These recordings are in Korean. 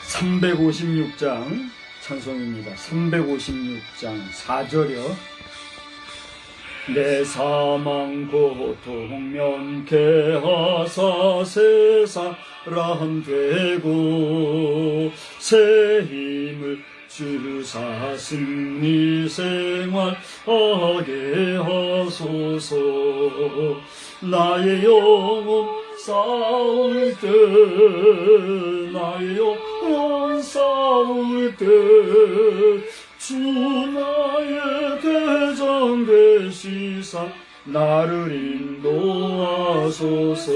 356장 찬송입니다. 356장 4절이요. 내 사망 고통 면케 하사 새 사람 되고 새 힘을 주사 승리 생활하게 하소서. 나의 영혼 싸울 때 나의 영혼 싸울 때 주 나의 대장 되시사 나를 인도하소서.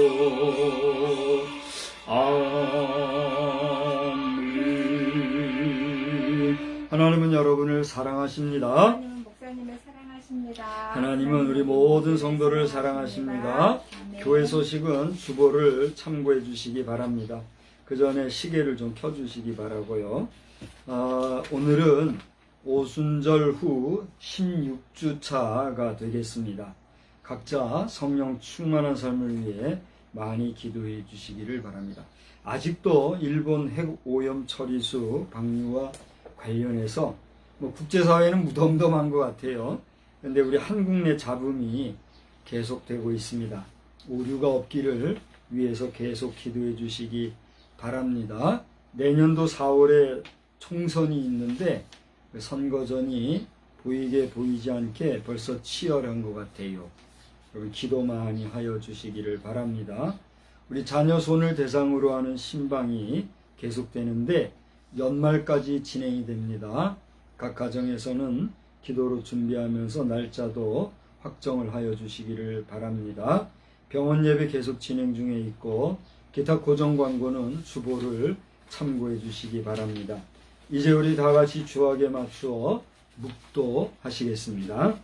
아멘. 하나님은 여러분을 사랑하십니다. 하나님은 목사님을 사랑하십니다. 하나님은 우리 모든 성도를 사랑하십니다. 교회 소식은 주보를 참고해 주시기 바랍니다. 그 전에 시계를 좀 켜주시기 바라고요. 오늘은 오순절 후 16주차가 되겠습니다. 각자 성령 충만한 삶을 위해 많이 기도해 주시기를 바랍니다. 아직도 일본 핵 오염 처리수 방류와 관련해서 국제사회는 무덤덤한 것 같아요. 그런데 우리 한국 내 잡음이 계속되고 있습니다. 오류가 없기를 위해서 계속 기도해 주시기 바랍니다. 내년도 4월에 총선이 있는데 선거전이 보이게 보이지 않게 벌써 치열한 것 같아요. 여러분 기도 많이 하여 주시기를 바랍니다. 우리 자녀 손을 대상으로 하는 신방이 계속되는데 연말까지 진행이 됩니다. 각 가정에서는 기도로 준비하면서 날짜도 확정을 하여 주시기를 바랍니다. 병원 예배 계속 진행 중에 있고 기타 고정 광고는 주보를 참고해 주시기 바랍니다. 이제 우리 다 같이 주악에 맞추어 묵도하시겠습니다.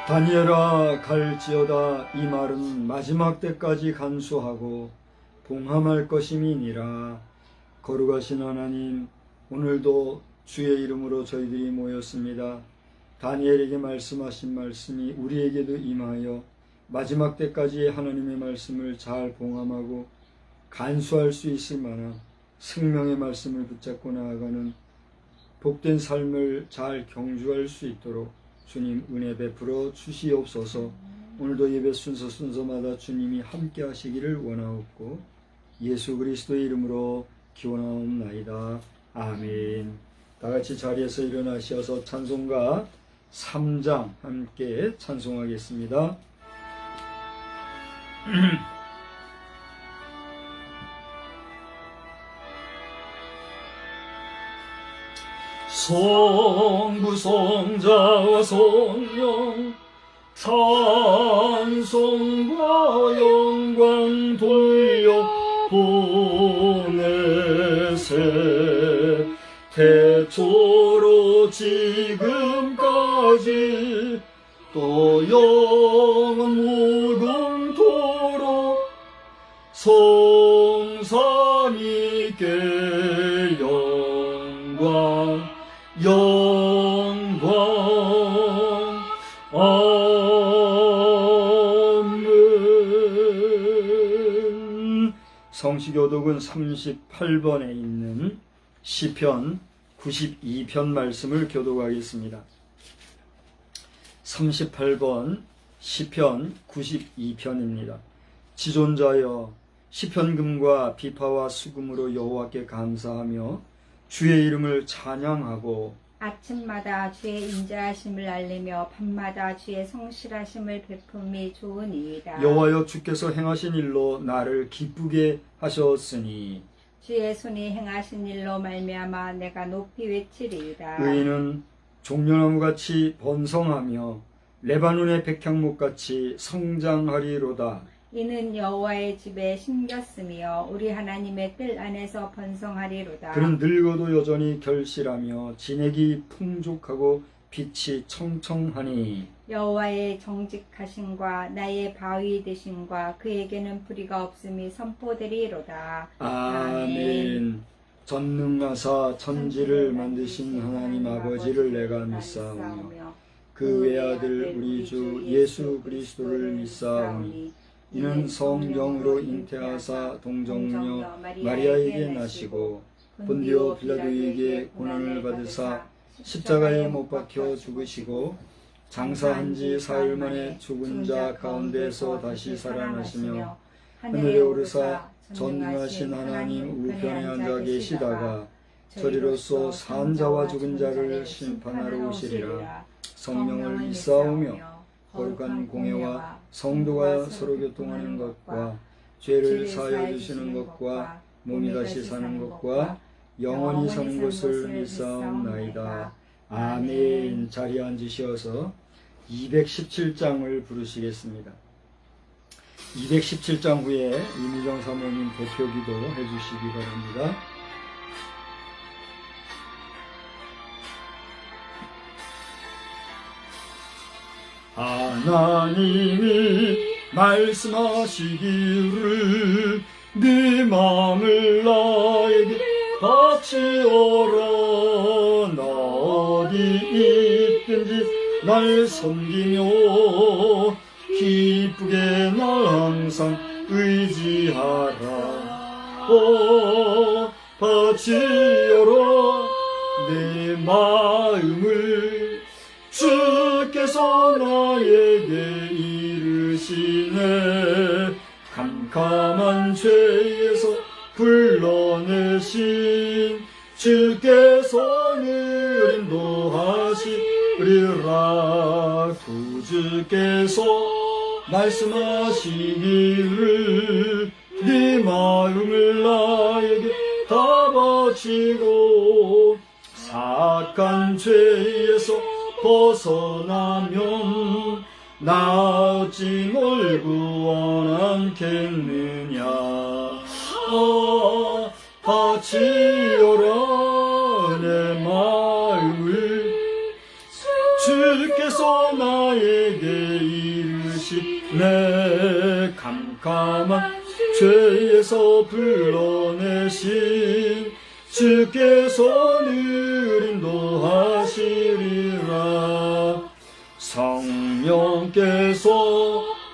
다니엘아 갈지어다 이 말은 마지막 때까지 간수하고 봉함할 것임이니라. 거룩하신 하나님, 오늘도 주의 이름으로 저희들이 모였습니다. 다니엘에게 말씀하신 말씀이 우리에게도 임하여 마지막 때까지 하나님의 말씀을 잘 봉함하고 간수할 수 있을 만한 생명의 말씀을 붙잡고 나아가는 복된 삶을 잘 경주할 수 있도록 주님 은혜 베풀어 주시옵소서. 오늘도 예배 순서마다 주님이 함께 하시기를 원하옵고 예수 그리스도의 이름으로 기원하옵나이다. 아멘. 다같이 자리에서 일어나셔서 찬송가 3장 함께 찬송하겠습니다. 성부 성자와 성령 찬송과 영광 돌려 보내세. 태초로 지금까지 또 영원 무궁토록 성삼위께 영광 아멘. 성시교독은 38번에 있는 시편 92편 말씀을 교독하겠습니다. 38번 시편 92편입니다. 지존자여 시편금과 비파와 수금으로 여호와께 감사하며 주의 이름을 찬양하고 아침마다 주의 인자하심을 알리며 밤마다 주의 성실하심을 베품이 좋으니이다. 여호와여 주께서 행하신 일로 나를 기쁘게 하셨으니 주의 손이 행하신 일로 말미암아 내가 높이 외치리이다. 의인은 종려나무같이 번성하며 레바논의 백향목같이 성장하리로다. 이는 여호와의 집에 심겼으며 우리 하나님의 뜰 안에서 번성하리로다. 그는 늙어도 여전히 결실하며 진액이 풍족하고 빛이 청청하니 여호와의 정직하심과 나의 바위 되심과 그에게는 불의가 없음이 선포되리로다. 아멘. 전능하사 천지를 만드신 하나님 아버지를 내가 믿사오며 그 외아들 우리 주 예수 그리스도를 믿사오니 이는 성령으로 잉태하사 동정녀 마리아에게 나시고 본디오 빌라도에게 고난을 받으사 십자가에 못 박혀 죽으시고 장사한 지 사흘 만에 죽은 자 가운데서 다시 살아나시며 하늘에 오르사 전능하신 하나님 우편에 앉아 계시다가 저리로서 산 자와 죽은 자를 심판하러 오시리라. 성령을 믿사오며 거룩한 공예와 성도가 서로 교통하는 것과 죄를 사하여 주시는 것과 몸이 다시 사는 것과 영원히 사는 것을 믿사옵나이다. 아멘. 자리에 앉으시어서 217장을 부르시겠습니다. 217장 후에 이미정 사모님 대표기도 해주시기 바랍니다. 하나님이 말씀하시기를 네 마음을 나에게 바치어라. 나 어디 있든지 날 섬기며 기쁘게 날 항상 의지하라. 바치어라 내 마음을 주께서 나에게 이르시네. 캄캄한 죄에서 불러내신 주께서 늘 인도하시리라. 구주께서 말씀하시기를 네 마음을 나에게 다 바치고 악한 죄에서 벗어나면 나 어찌 뭘 구원하겠느냐. 바치어라 내 마음을 주께서 나에게 이르시네. 캄캄한 죄에서 불러내신 주께서 늘 인도하시리라. 성령께서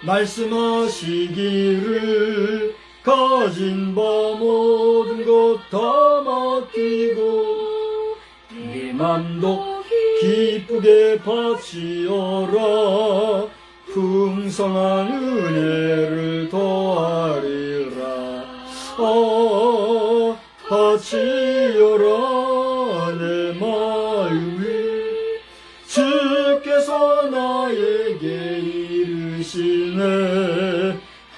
말씀하시기를 가진 바 모든 것 다 맡기고 네 맘도 기쁘게 바치어라. 풍성한 은혜를 더하리라. 바치어라 내 마음을 주께서 나에게 이르시네.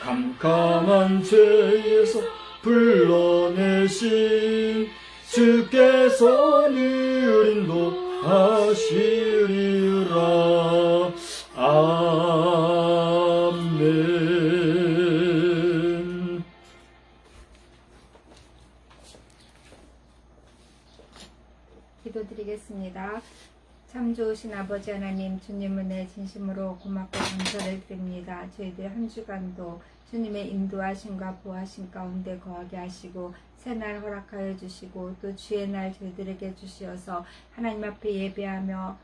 캄캄한 죄에서 불러내신 주께서 늘 인도하시리라. 아멘. 기도드리겠습니다. 참 좋으신 아버지 하나님, 주님 은혜 진심으로 고맙고 감사를 드립니다. 저희들 한 주간도 주님의 인도하심과 보하심 가운데 거하게 하시고 새날 허락하여 주시고 또 주의 날 저희들에게 주시어서 하나님 앞에 예배하며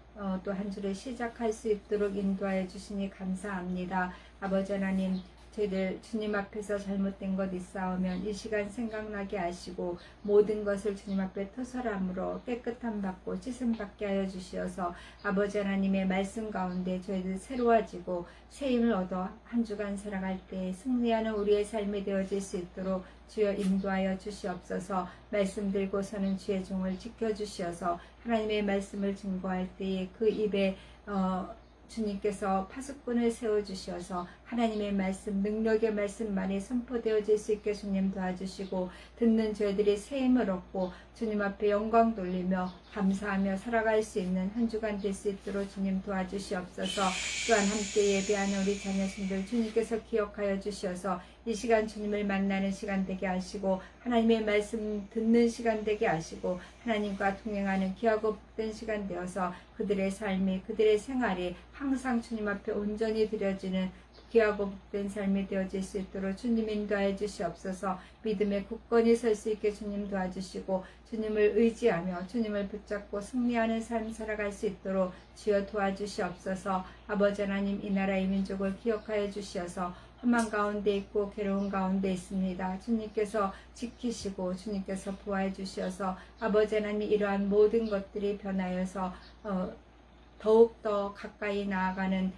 또 한 주를 시작할 수 있도록 인도하여 주시니 감사합니다. 아버지 하나님, 저희들 주님 앞에서 잘못된 것 있사오면 이 시간 생각나게 하시고 모든 것을 주님 앞에 토설함으로 깨끗함 받고 씻음 받게 하여 주시어서 아버지 하나님의 말씀 가운데 저희들 새로워지고 새 힘을 얻어 한 주간 살아갈 때 승리하는 우리의 삶이 되어질 수 있도록 주여 인도하여 주시옵소서. 말씀 들고서는 주의 종을 지켜주시어서 하나님의 말씀을 증거할 때에 그 입에 주님께서 파수꾼을 세워주셔서 하나님의 말씀, 능력의 말씀만이 선포되어질 수 있게 주님 도와주시고 듣는 저희들이 새 힘을 얻고 주님 앞에 영광 돌리며 감사하며 살아갈 수 있는 한 주간 될 수 있도록 주님 도와주시옵소서. 또한 함께 예배하는 우리 자녀신들 주님께서 기억하여 주셔서 이 시간 주님을 만나는 시간 되게 하시고 하나님의 말씀 듣는 시간 되게 하시고 하나님과 동행하는 귀하고 복된 시간 되어서 그들의 삶이 그들의 생활이 항상 주님 앞에 온전히 드려지는 귀하고 복된 삶이 되어질 수 있도록 주님 인도하여 주시옵소서. 믿음에 굳건히 설 수 있게 주님 도와주시고 주님을 의지하며 주님을 붙잡고 승리하는 삶 살아갈 수 있도록 주여 도와주시옵소서. 아버지 하나님, 이 나라 이 민족을 기억하여 주시어서 험한 가운데 있고 괴로운 가운데 있습니다. 주님께서 지키시고 주님께서 보호해 주시어서 아버지 하나님, 이러한 모든 것들이 변하여서 더욱더 가까이 나아가는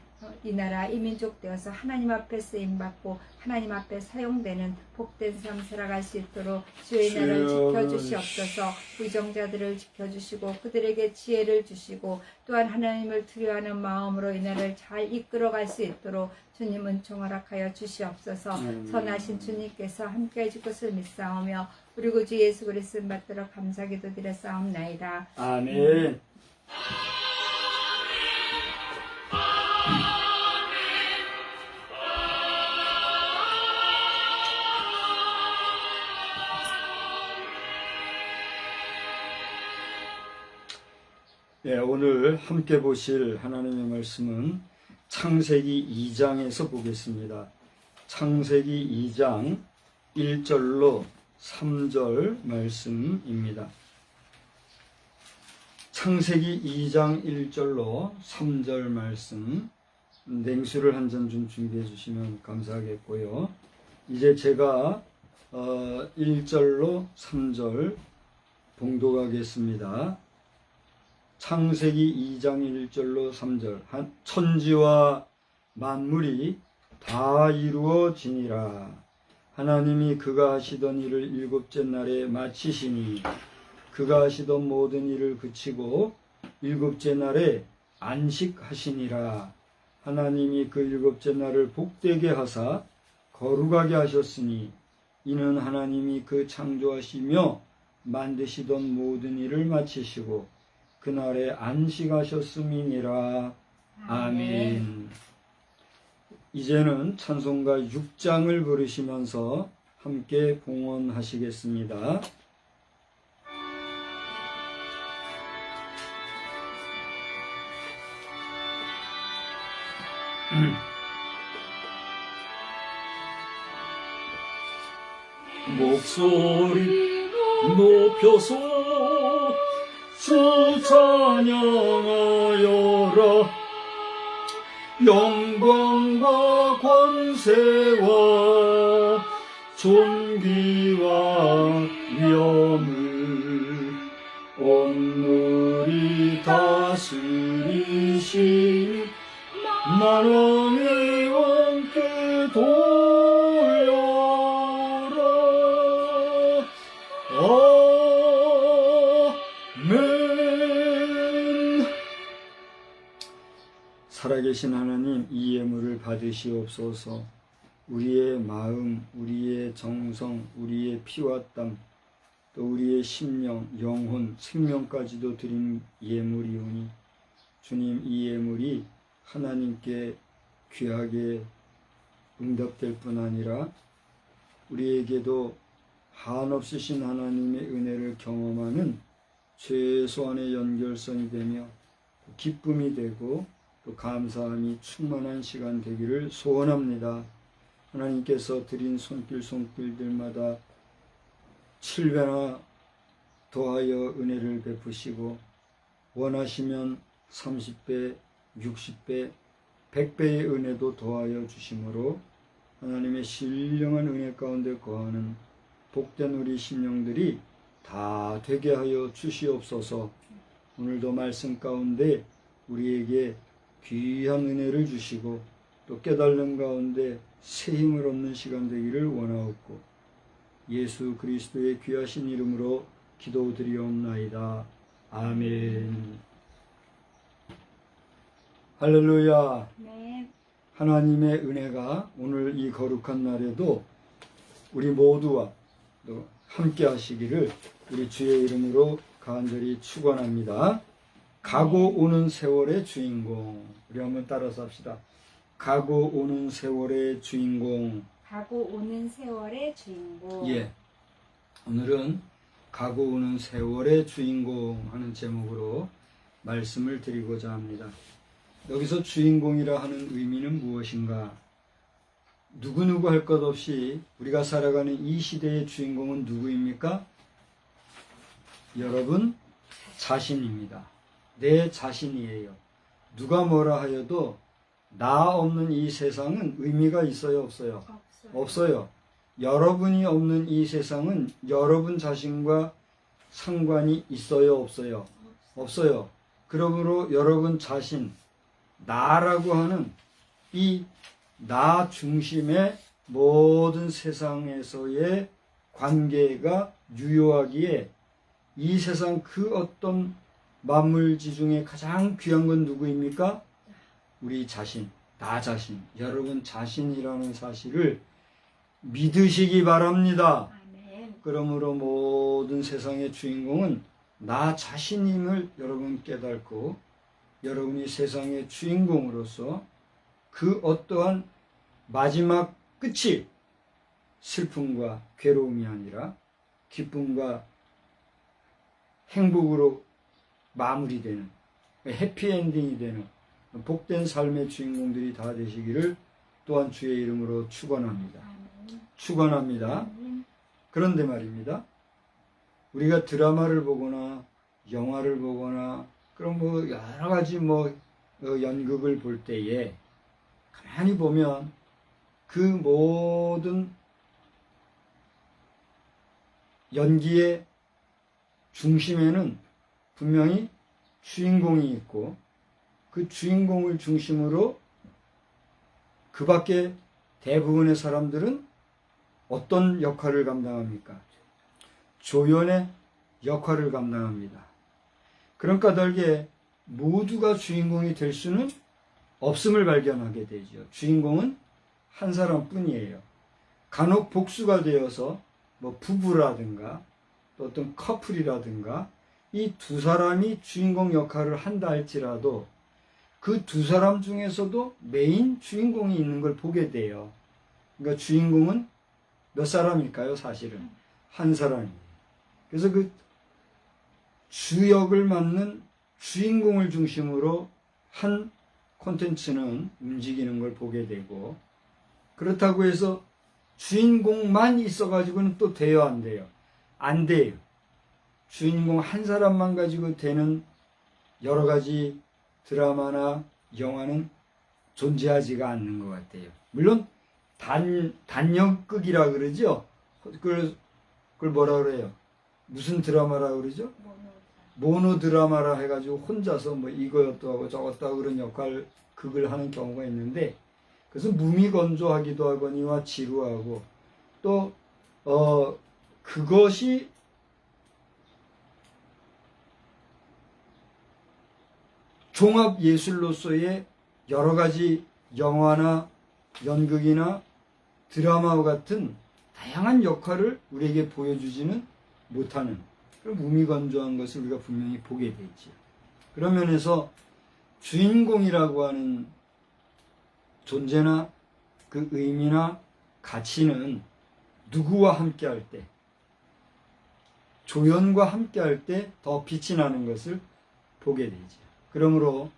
이 나라 이 민족 되어서 하나님 앞에 쓰임받고 하나님 앞에 사용되는 복된 삶 살아갈 수 있도록 주의 나라를 지켜주시옵소서. 위정자들을 지켜주시고 그들에게 지혜를 주시고 또한 하나님을 두려워하는 마음으로 이 나라를 잘 이끌어갈 수 있도록 주님 은총 허락하여 주시옵소서. 선하신 주님께서 함께해 줄 것을 믿사오며 우리 구주 예수 그리스도 받도록 감사기도 드렸사옵나이다. 아멘. 네, 오늘 함께 보실 하나님의 말씀은 창세기 2장에서 보겠습니다. 창세기 2장 1절로 3절 말씀입니다. 창세기 2장 1절로 3절 말씀, 냉수를 한 잔 좀 준비해 주시면 감사하겠고요. 이제 제가 1절로 3절 봉독하겠습니다. 창세기 2장 1절로 3절. 천지와 만물이 다 이루어지니라. 하나님이 그가 하시던 일을 일곱째 날에 마치시니 그가 하시던 모든 일을 그치고 일곱째 날에 안식하시니라. 하나님이 그 일곱째 날을 복되게 하사 거룩하게 하셨으니 이는 하나님이 그 창조하시며 만드시던 모든 일을 마치시고 그날에 안식하셨음이니라. 아멘. 이제는 찬송가 6장을 부르시면서 함께 봉헌하시겠습니다. 목소리 높여서 주 찬양하여라. 영광과 권세와 존귀와 위엄을 온누리 다스리신 만왕의 왕께 돌려라. 아멘. 살아계신 하나님, 이 예물을 받으시옵소서. 우리의 마음, 우리의 정성, 우리의 피와 땀, 또 우리의 심령, 영혼, 생명까지도 드린 예물이오니 주님, 이 예물이 하나님께 귀하게 응답될 뿐 아니라 우리에게도 한없으신 하나님의 은혜를 경험하는 최소한의 연결선이 되며 기쁨이 되고 또 감사함이 충만한 시간 되기를 소원합니다. 하나님께서 드린 손길들마다 7배나 더하여 은혜를 베푸시고 원하시면 30배, 60배, 100배의 은혜도 더하여 주심으로 하나님의 신령한 은혜 가운데 거하는 복된 우리 심령들이 다 되게 하여 주시옵소서. 오늘도 말씀 가운데 우리에게 귀한 은혜를 주시고 또 깨달는 가운데 새 힘을 얻는 시간 되기를 원하옵고 예수 그리스도의 귀하신 이름으로 기도드리옵나이다. 아멘. 할렐루야. 네. 하나님의 은혜가 오늘 이 거룩한 날에도 우리 모두와 또 함께 하시기를 우리 주의 이름으로 간절히 축원합니다. 가고 오는 세월의 주인공. 우리 한번 따라서 합시다. 가고 오는 세월의 주인공. 가고 오는 세월의 주인공. 예. 오늘은 가고 오는 세월의 주인공 하는 제목으로 말씀을 드리고자 합니다. 여기서 주인공이라 하는 의미는 무엇인가? 누구누구 할 것 없이 우리가 살아가는 이 시대의 주인공은 누구입니까? 여러분 자신입니다. 내 자신이에요. 누가 뭐라 하여도 나 없는 이 세상은 의미가 있어요, 없어요? 없어요. 여러분이 없는 이 세상은 여러분 자신과 상관이 있어요, 없어요? 없어요. 그러므로 여러분 자신, 나라고 하는 이 나 중심의 모든 세상에서의 관계가 유효하기에 이 세상 그 어떤 만물지 중에 가장 귀한 건 누구입니까? 우리 자신, 나 자신, 여러분 자신이라는 사실을 믿으시기 바랍니다. 아멘. 그러므로 모든 세상의 주인공은 나 자신임을 여러분 깨닫고 여러분이 세상의 주인공으로서 그 어떠한 마지막 끝이 슬픔과 괴로움이 아니라 기쁨과 행복으로 마무리되는 해피엔딩이 되는 복된 삶의 주인공들이 다 되시기를 또한 주의 이름으로 축원합니다. 축원합니다. 그런데 말입니다. 우리가 드라마를 보거나 영화를 보거나 그런 뭐 여러 가지 연극을 볼 때에 가만히 보면 그 모든 연기의 중심에는 분명히 주인공이 있고 그 주인공을 중심으로 그 밖에 대부분의 사람들은 어떤 역할을 감당합니까? 조연의 역할을 감당합니다. 그런 까닭에 모두가 주인공이 될 수는 없음을 발견하게 되죠. 주인공은 한 사람뿐이에요. 간혹 복수가 되어서 부부라든가 또 어떤 커플이라든가 이 두 사람이 주인공 역할을 한다 할지라도 그 두 사람 중에서도 메인 주인공이 있는 걸 보게 돼요. 그러니까 주인공은 몇 사람일까요? 사실은 한 사람이에요. 그래서 그 주역을 맡는 주인공을 중심으로 한 콘텐츠는 움직이는 걸 보게 되고, 그렇다고 해서 주인공만 있어가지고는 또 돼요, 안 돼요? 안 돼요. 주인공 한 사람만 가지고 되는 여러 가지 드라마나 영화는 존재하지가 않는 것 같아요. 물론 단역극이라 그러죠. 그걸 뭐라 그래요? 무슨 드라마라 그러죠? 모노 드라마라 해가지고 혼자서 이것도 하고 저것도 하고 그런 극을 하는 경우가 있는데, 그래서 무미건조하기도 하거니와 지루하고 또 그것이 종합 예술로서의 여러 가지 영화나 연극이나 드라마와 같은 다양한 역할을 우리에게 보여주지는 못하는 그런 무미건조한 것을 우리가 분명히 보게 되죠. 그런 면에서 주인공이라고 하는 존재나 그 의미나 가치는 누구와 함께 할 때, 조연과 함께 할 때 더 빛이 나는 것을 보게 되죠. 그러므로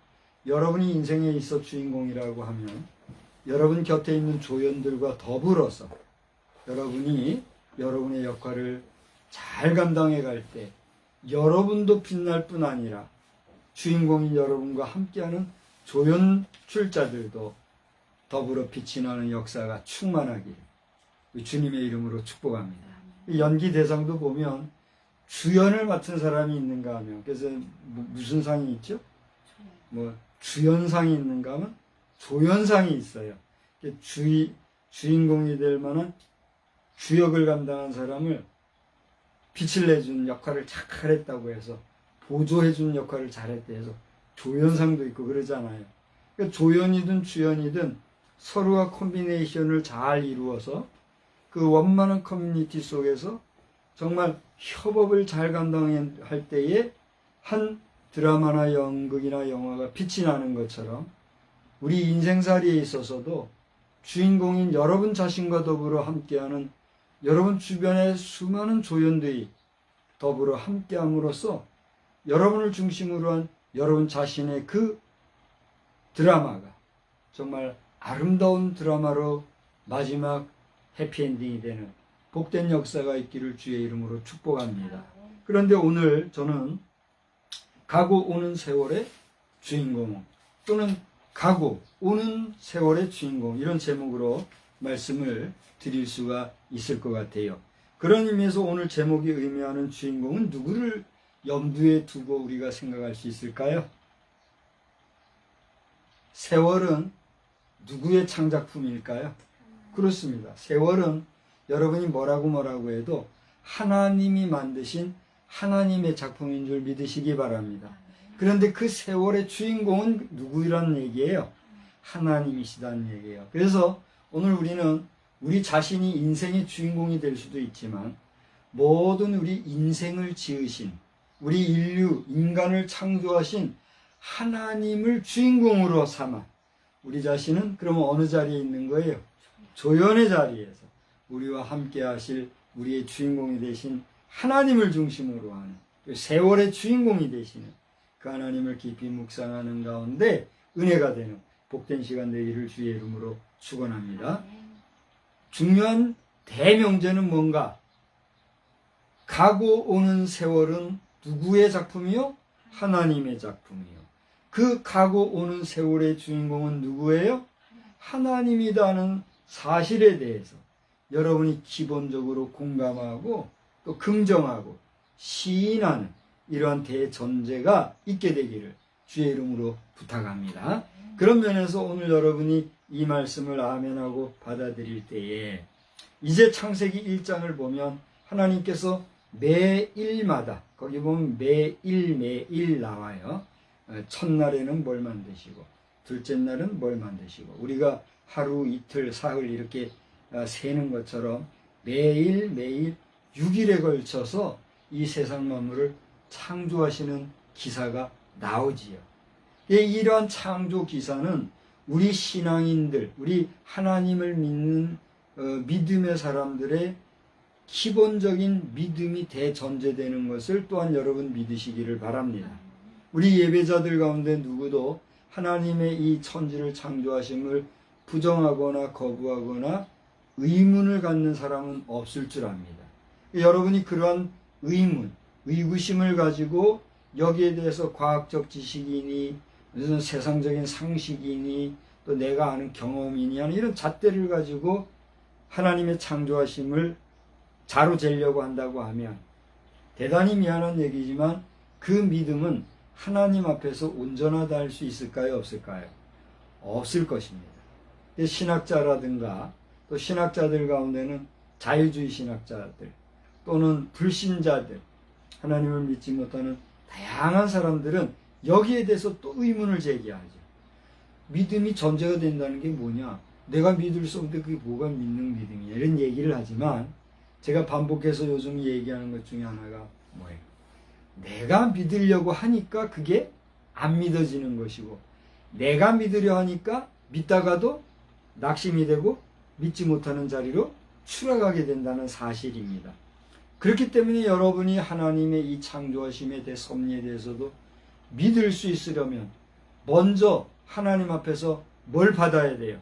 여러분이 인생에 있어 주인공이라고 하면 여러분 곁에 있는 조연들과 더불어서 여러분이 여러분의 역할을 잘 감당해 갈 때 여러분도 빛날 뿐 아니라 주인공인 여러분과 함께하는 조연 출자들도 더불어 빛이 나는 역사가 충만하길 주님의 이름으로 축복합니다. 연기 대상도 보면 주연을 맡은 사람이 있는가 하면, 그래서 무슨 상이 있죠? 주연상이 있는가 하면 조연상이 있어요. 주인공이 될 만한 주역을 감당한 사람을 빛을 내준 역할을 잘했다고 해서, 보조해준 역할을 잘했다 해서 조연상도 있고 그러잖아요. 그러니까 조연이든 주연이든 서로가 콤비네이션을 잘 이루어서 그 원만한 커뮤니티 속에서 정말 협업을 잘 감당할 때에 한 드라마나 연극이나 영화가 빛이 나는 것처럼 우리 인생살이에 있어서도 주인공인 여러분 자신과 더불어 함께하는 여러분 주변의 수많은 조연들이 더불어 함께함으로써 여러분을 중심으로 한 여러분 자신의 그 드라마가 정말 아름다운 드라마로 마지막 해피엔딩이 되는 복된 역사가 있기를 주의 이름으로 축복합니다. 그런데 오늘 저는 가고 오는 세월의 주인공 또는 가고 오는 세월의 주인공 이런 제목으로 말씀을 드릴 수가 있을 것 같아요. 그런 의미에서 오늘 제목이 의미하는 주인공은 누구를 염두에 두고 우리가 생각할 수 있을까요? 세월은 누구의 창작품일까요? 그렇습니다. 세월은 여러분이 뭐라고 해도 하나님이 만드신 하나님의 작품인 줄 믿으시기 바랍니다. 그런데 그 세월의 주인공은 누구란 얘기예요? 하나님이시다는 얘기예요. 그래서 오늘 우리는 우리 자신이 인생의 주인공이 될 수도 있지만 모든 우리 인생을 지으신 우리 인간을 창조하신 하나님을 주인공으로 삼아 우리 자신은 그러면 어느 자리에 있는 거예요? 조연의 자리에서 우리와 함께 하실 우리의 주인공이 되신 하나님을 중심으로 하는 세월의 주인공이 되시는 그 하나님을 깊이 묵상하는 가운데 은혜가 되는 복된 시간 되기를 주의 이름으로 축원합니다. 중요한 대명제는 뭔가? 가고 오는 세월은 누구의 작품이요? 하나님의 작품이요. 그 가고 오는 세월의 주인공은 누구예요? 하나님이라는 사실에 대해서 여러분이 기본적으로 공감하고 또 긍정하고 시인하는 이러한 대전제가 있게 되기를 주의 이름으로 부탁합니다. 그런 면에서 오늘 여러분이 이 말씀을 아멘하고 받아들일 때에 이제 창세기 1장을 보면 하나님께서 매일마다 거기 보면 매일 나와요. 첫날에는 뭘 만드시고 둘째 날은 뭘 만드시고 우리가 하루 이틀 사흘 이렇게 세는 것처럼 매일 6일에 걸쳐서 이 세상 만물을 창조하시는 기사가 나오지요. 이러한 창조 기사는 우리 신앙인들, 우리 하나님을 믿는 믿음의 사람들의 기본적인 믿음이 대전제되는 것을 또한 여러분 믿으시기를 바랍니다. 우리 예배자들 가운데 누구도 하나님의 이 천지를 창조하심을 부정하거나 거부하거나 의문을 갖는 사람은 없을 줄 압니다. 여러분이 그러한 의구심을 가지고 여기에 대해서 과학적 지식이니 무슨 세상적인 상식이니 또 내가 아는 경험이니 하는 이런 잣대를 가지고 하나님의 창조하심을 자로재려고 한다고 하면 대단히 미안한 얘기지만 그 믿음은 하나님 앞에서 온전하다 할 수 있을까요? 없을까요? 없을 것입니다. 신학자라든가 또 신학자들 가운데는 자유주의 신학자들 또는 불신자들 하나님을 믿지 못하는 다양한 사람들은 여기에 대해서 또 의문을 제기하죠. 믿음이 전제가 된다는 게 뭐냐? 내가 믿을 수 없는데 그게 뭐가 믿는 믿음이냐? 이런 얘기를 하지만 제가 반복해서 요즘 얘기하는 것 중에 하나가 뭐예요? 내가 믿으려고 하니까 그게 안 믿어지는 것이고 내가 믿으려 하니까 믿다가도 낙심이 되고 믿지 못하는 자리로 추락하게 된다는 사실입니다. 그렇기 때문에 여러분이 하나님의 이 창조하심에 대해 섭리에 대해서도 믿을 수 있으려면 먼저 하나님 앞에서 뭘 받아야 돼요?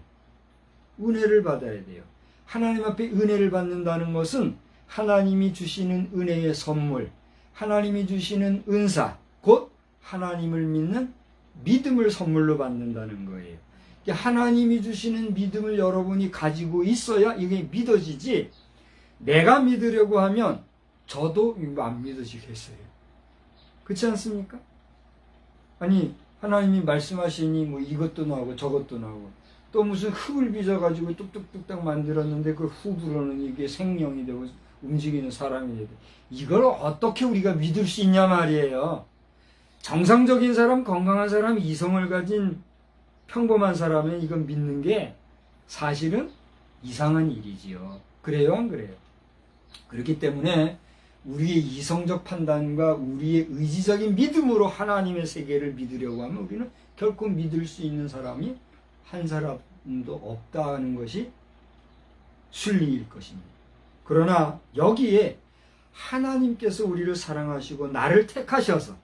은혜를 받아야 돼요. 하나님 앞에 은혜를 받는다는 것은 하나님이 주시는 은혜의 선물, 하나님이 주시는 은사, 곧 하나님을 믿는 믿음을 선물로 받는다는 거예요. 하나님이 주시는 믿음을 여러분이 가지고 있어야 이게 믿어지지, 내가 믿으려고 하면 저도 안 믿어지겠어요. 그렇지 않습니까? 아니 하나님이 말씀하시니 뭐 이것도 나오고 저것도 나오고 또 무슨 흙을 빚어가지고 뚝뚝뚝딱 만들었는데 그 흙으로는 이게 생명이 되고 움직이는 사람이 되고 이걸 어떻게 우리가 믿을 수 있냐 말이에요. 정상적인 사람, 건강한 사람, 이성을 가진 평범한 사람은 이건 믿는 게 사실은 이상한 일이지요. 그래요, 안 그래요? 그렇기 때문에 우리의 이성적 판단과 우리의 의지적인 믿음으로 하나님의 세계를 믿으려고 하면 우리는 결코 믿을 수 있는 사람이 한 사람도 없다는 것이 순리일 것입니다. 그러나 여기에 하나님께서 우리를 사랑하시고 나를 택하셔서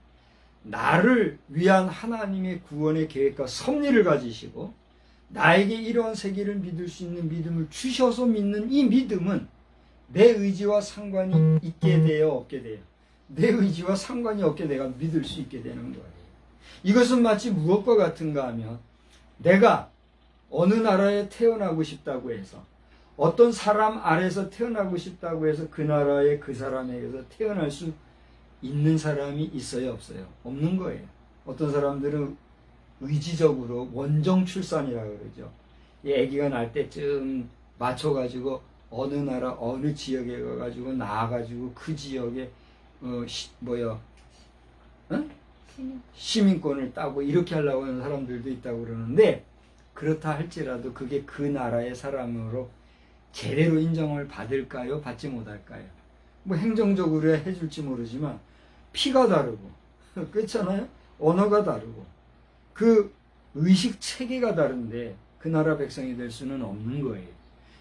나를 위한 하나님의 구원의 계획과 섭리를 가지시고 나에게 이러한 세계를 믿을 수 있는 믿음을 주셔서 믿는 이 믿음은 내 의지와 상관이 있게 되어 없게 돼요. 내 의지와 상관이 없게 내가 믿을 수 있게 되는 거예요. 이것은 마치 무엇과 같은가 하면 내가 어느 나라에 태어나고 싶다고 해서 어떤 사람 아래서 태어나고 싶다고 해서 그 나라의 그 사람에게서 태어날 수 있는 사람이 있어요, 없어요? 없는 거예요. 어떤 사람들은 의지적으로 원정 출산이라고 그러죠. 이 아기가 날 때쯤 맞춰가지고 어느 나라 어느 지역에 가가지고 나와가지고 그 지역에 시민권을 따고 이렇게 하려고 하는 사람들도 있다고 그러는데, 그렇다 할지라도 그게 그 나라의 사람으로 제대로 인정을 받을까요? 받지 못할까요? 뭐 행정적으로 해줄지 모르지만 피가 다르고 그렇잖아요? 언어가 다르고 그 의식 체계가 다른데 그 나라 백성이 될 수는 없는 거예요.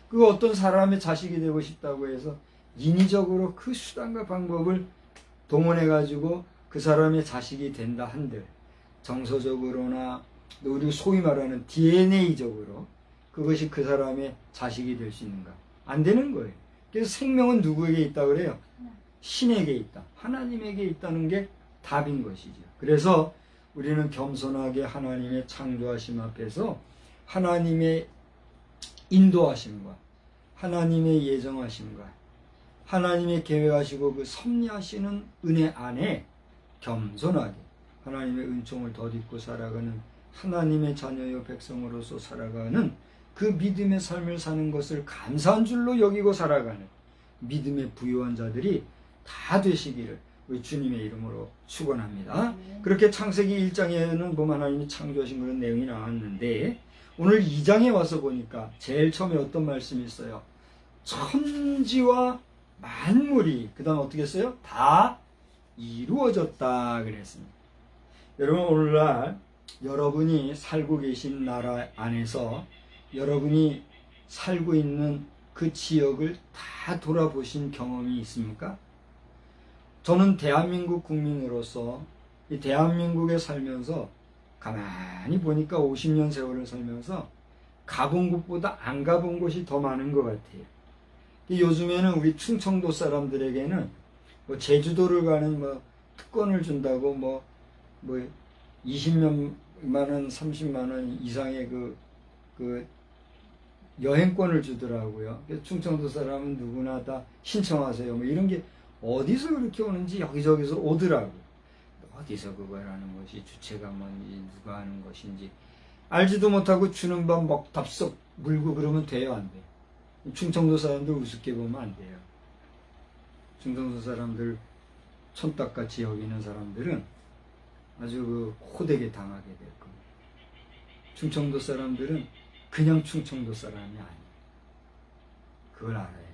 그 어떤 사람의 자식이 되고 싶다고 해서 인위적으로 그 수단과 방법을 동원해가지고 그 사람의 자식이 된다 한들, 정서적으로나 우리 소위 말하는 DNA적으로 그것이 그 사람의 자식이 될 수 있는가? 안 되는 거예요. 그래서 생명은 누구에게 있다 그래요? 신에게 있다. 하나님에게 있다는 게 답인 것이죠. 그래서 우리는 겸손하게 하나님의 창조하심 앞에서 하나님의 인도하심과 하나님의 예정하심과 하나님의 계획하시고 그 섭리하시는 은혜 안에 겸손하게 하나님의 은총을 덧입고 살아가는 하나님의 자녀요 백성으로서 살아가는 그 믿음의 삶을 사는 것을 감사한 줄로 여기고 살아가는 믿음의 부유한 자들이 다 되시기를 우리 주님의 이름으로 축원합니다. 그렇게 창세기 1장에는 보면 하나님이 창조하신 그런 내용이 나왔는데, 오늘 2장에 와서 보니까 제일 처음에 어떤 말씀이 있어요? 천지와 만물이 그 다음 어떻게 했어요? 다 이루어졌다 그랬습니다. 여러분, 오늘날 여러분이 살고 계신 나라 안에서 여러분이 살고 있는 그 지역을 다 돌아보신 경험이 있습니까? 저는 대한민국 국민으로서 이 대한민국에 살면서 가만히 보니까 50년 세월을 살면서 가본 곳보다 안 가본 곳이 더 많은 것 같아요. 요즘에는 우리 충청도 사람들에게는 뭐 제주도를 가는 뭐 특권을 준다고 뭐 20만 원, 30만 원 이상의 그 여행권을 주더라고요. 그래서 충청도 사람은 누구나 다 신청하세요. 뭐 이런 게 어디서 그렇게 오는지 여기저기서 오더라고요. 어디서 그걸 하는 것이 주체가 뭔지 누가 하는 것인지 알지도 못하고 주는 밥 먹답석 물고 그러면 돼요, 안 돼요? 충청도 사람들 우습게 보면 안 돼요. 충청도 사람들 촌딱같이 여기는 사람들은 아주 그 호되게 당하게 될 겁니다. 충청도 사람들은 그냥 충청도 사람이 아니에요. 그걸 알아요.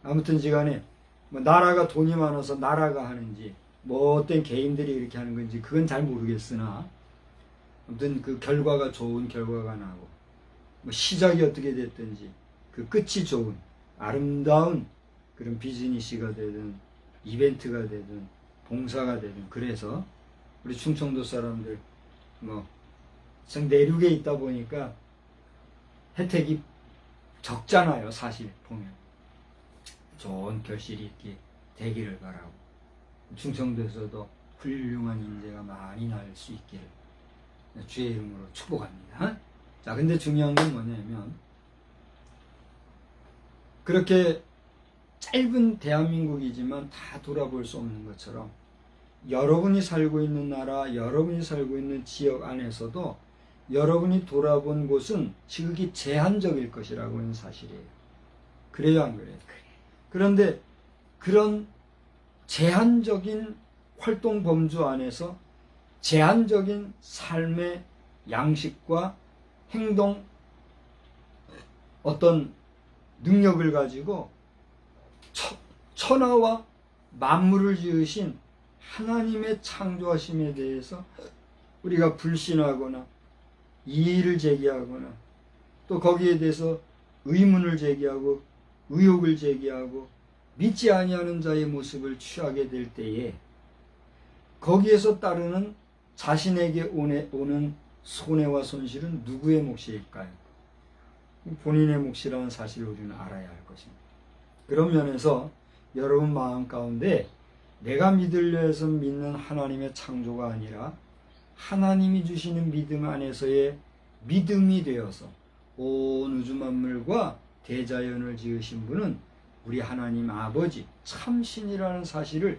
아무튼지간에 뭐 나라가 돈이 많아서 나라가 하는지 뭐 어떤 개인들이 이렇게 하는 건지 그건 잘 모르겠으나, 아무튼 그 결과가 좋은 결과가 나고 뭐 시작이 어떻게 됐든지 그 끝이 좋은 아름다운 그런 비즈니스가 되든 이벤트가 되든 봉사가 되든, 그래서 우리 충청도 사람들 뭐 내륙에 있다 보니까 혜택이 적잖아요. 사실 보면 좋은 결실이 있게 되기를 바라고, 충청도에서도 훌륭한 인재가 많이 날 수 있기를 주의 이름으로 축복합니다. 자, 근데 중요한 건 뭐냐면, 그렇게 짧은 대한민국이지만 다 돌아볼 수 없는 것처럼 여러분이 살고 있는 나라, 여러분이 살고 있는 지역 안에서도 여러분이 돌아본 곳은 지극히 제한적일 것이라고 하는 사실이에요. 그래요, 안 그래요? 그런데 그런 제한적인 활동 범주 안에서 제한적인 삶의 양식과 행동, 어떤 능력을 가지고 천하와 만물을 지으신 하나님의 창조하심에 대해서 우리가 불신하거나 이의를 제기하거나 또 거기에 대해서 의문을 제기하고 의혹을 제기하고 믿지 아니하는 자의 모습을 취하게 될 때에 거기에서 따르는 자신에게 오는 손해와 손실은 누구의 몫일까요? 본인의 몫이라는 사실을 우리는 알아야 할 것입니다. 그런 면에서 여러분 마음 가운데 내가 믿으려 해서 믿는 하나님의 창조가 아니라 하나님이 주시는 믿음 안에서의 믿음이 되어서 온 우주 만물과 대자연을 지으신 분은 우리 하나님 아버지 참신이라는 사실을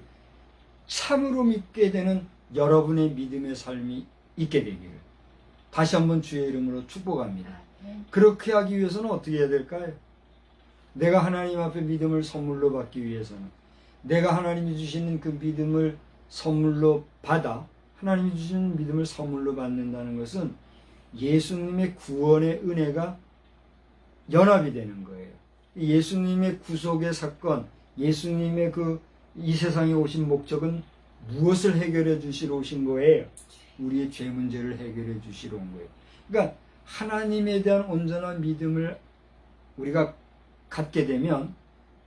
참으로 믿게 되는 여러분의 믿음의 삶이 있게 되기를 다시 한번 주의 이름으로 축복합니다. 그렇게 하기 위해서는 어떻게 해야 될까요? 내가 하나님 앞에 믿음을 선물로 받기 위해서는 내가 하나님이 주시는 그 믿음을 선물로 받아 하나님이 주시는 믿음을 선물로 받는다는 것은 예수님의 구원의 은혜가 연합이 되는 거예요. 예수님의 구속의 사건, 예수님의 이 세상에 오신 목적은 무엇을 해결해 주시러 오신 거예요? 우리의 죄 문제를 해결해 주시러 온 거예요. 그러니까 하나님에 대한 온전한 믿음을 우리가 갖게 되면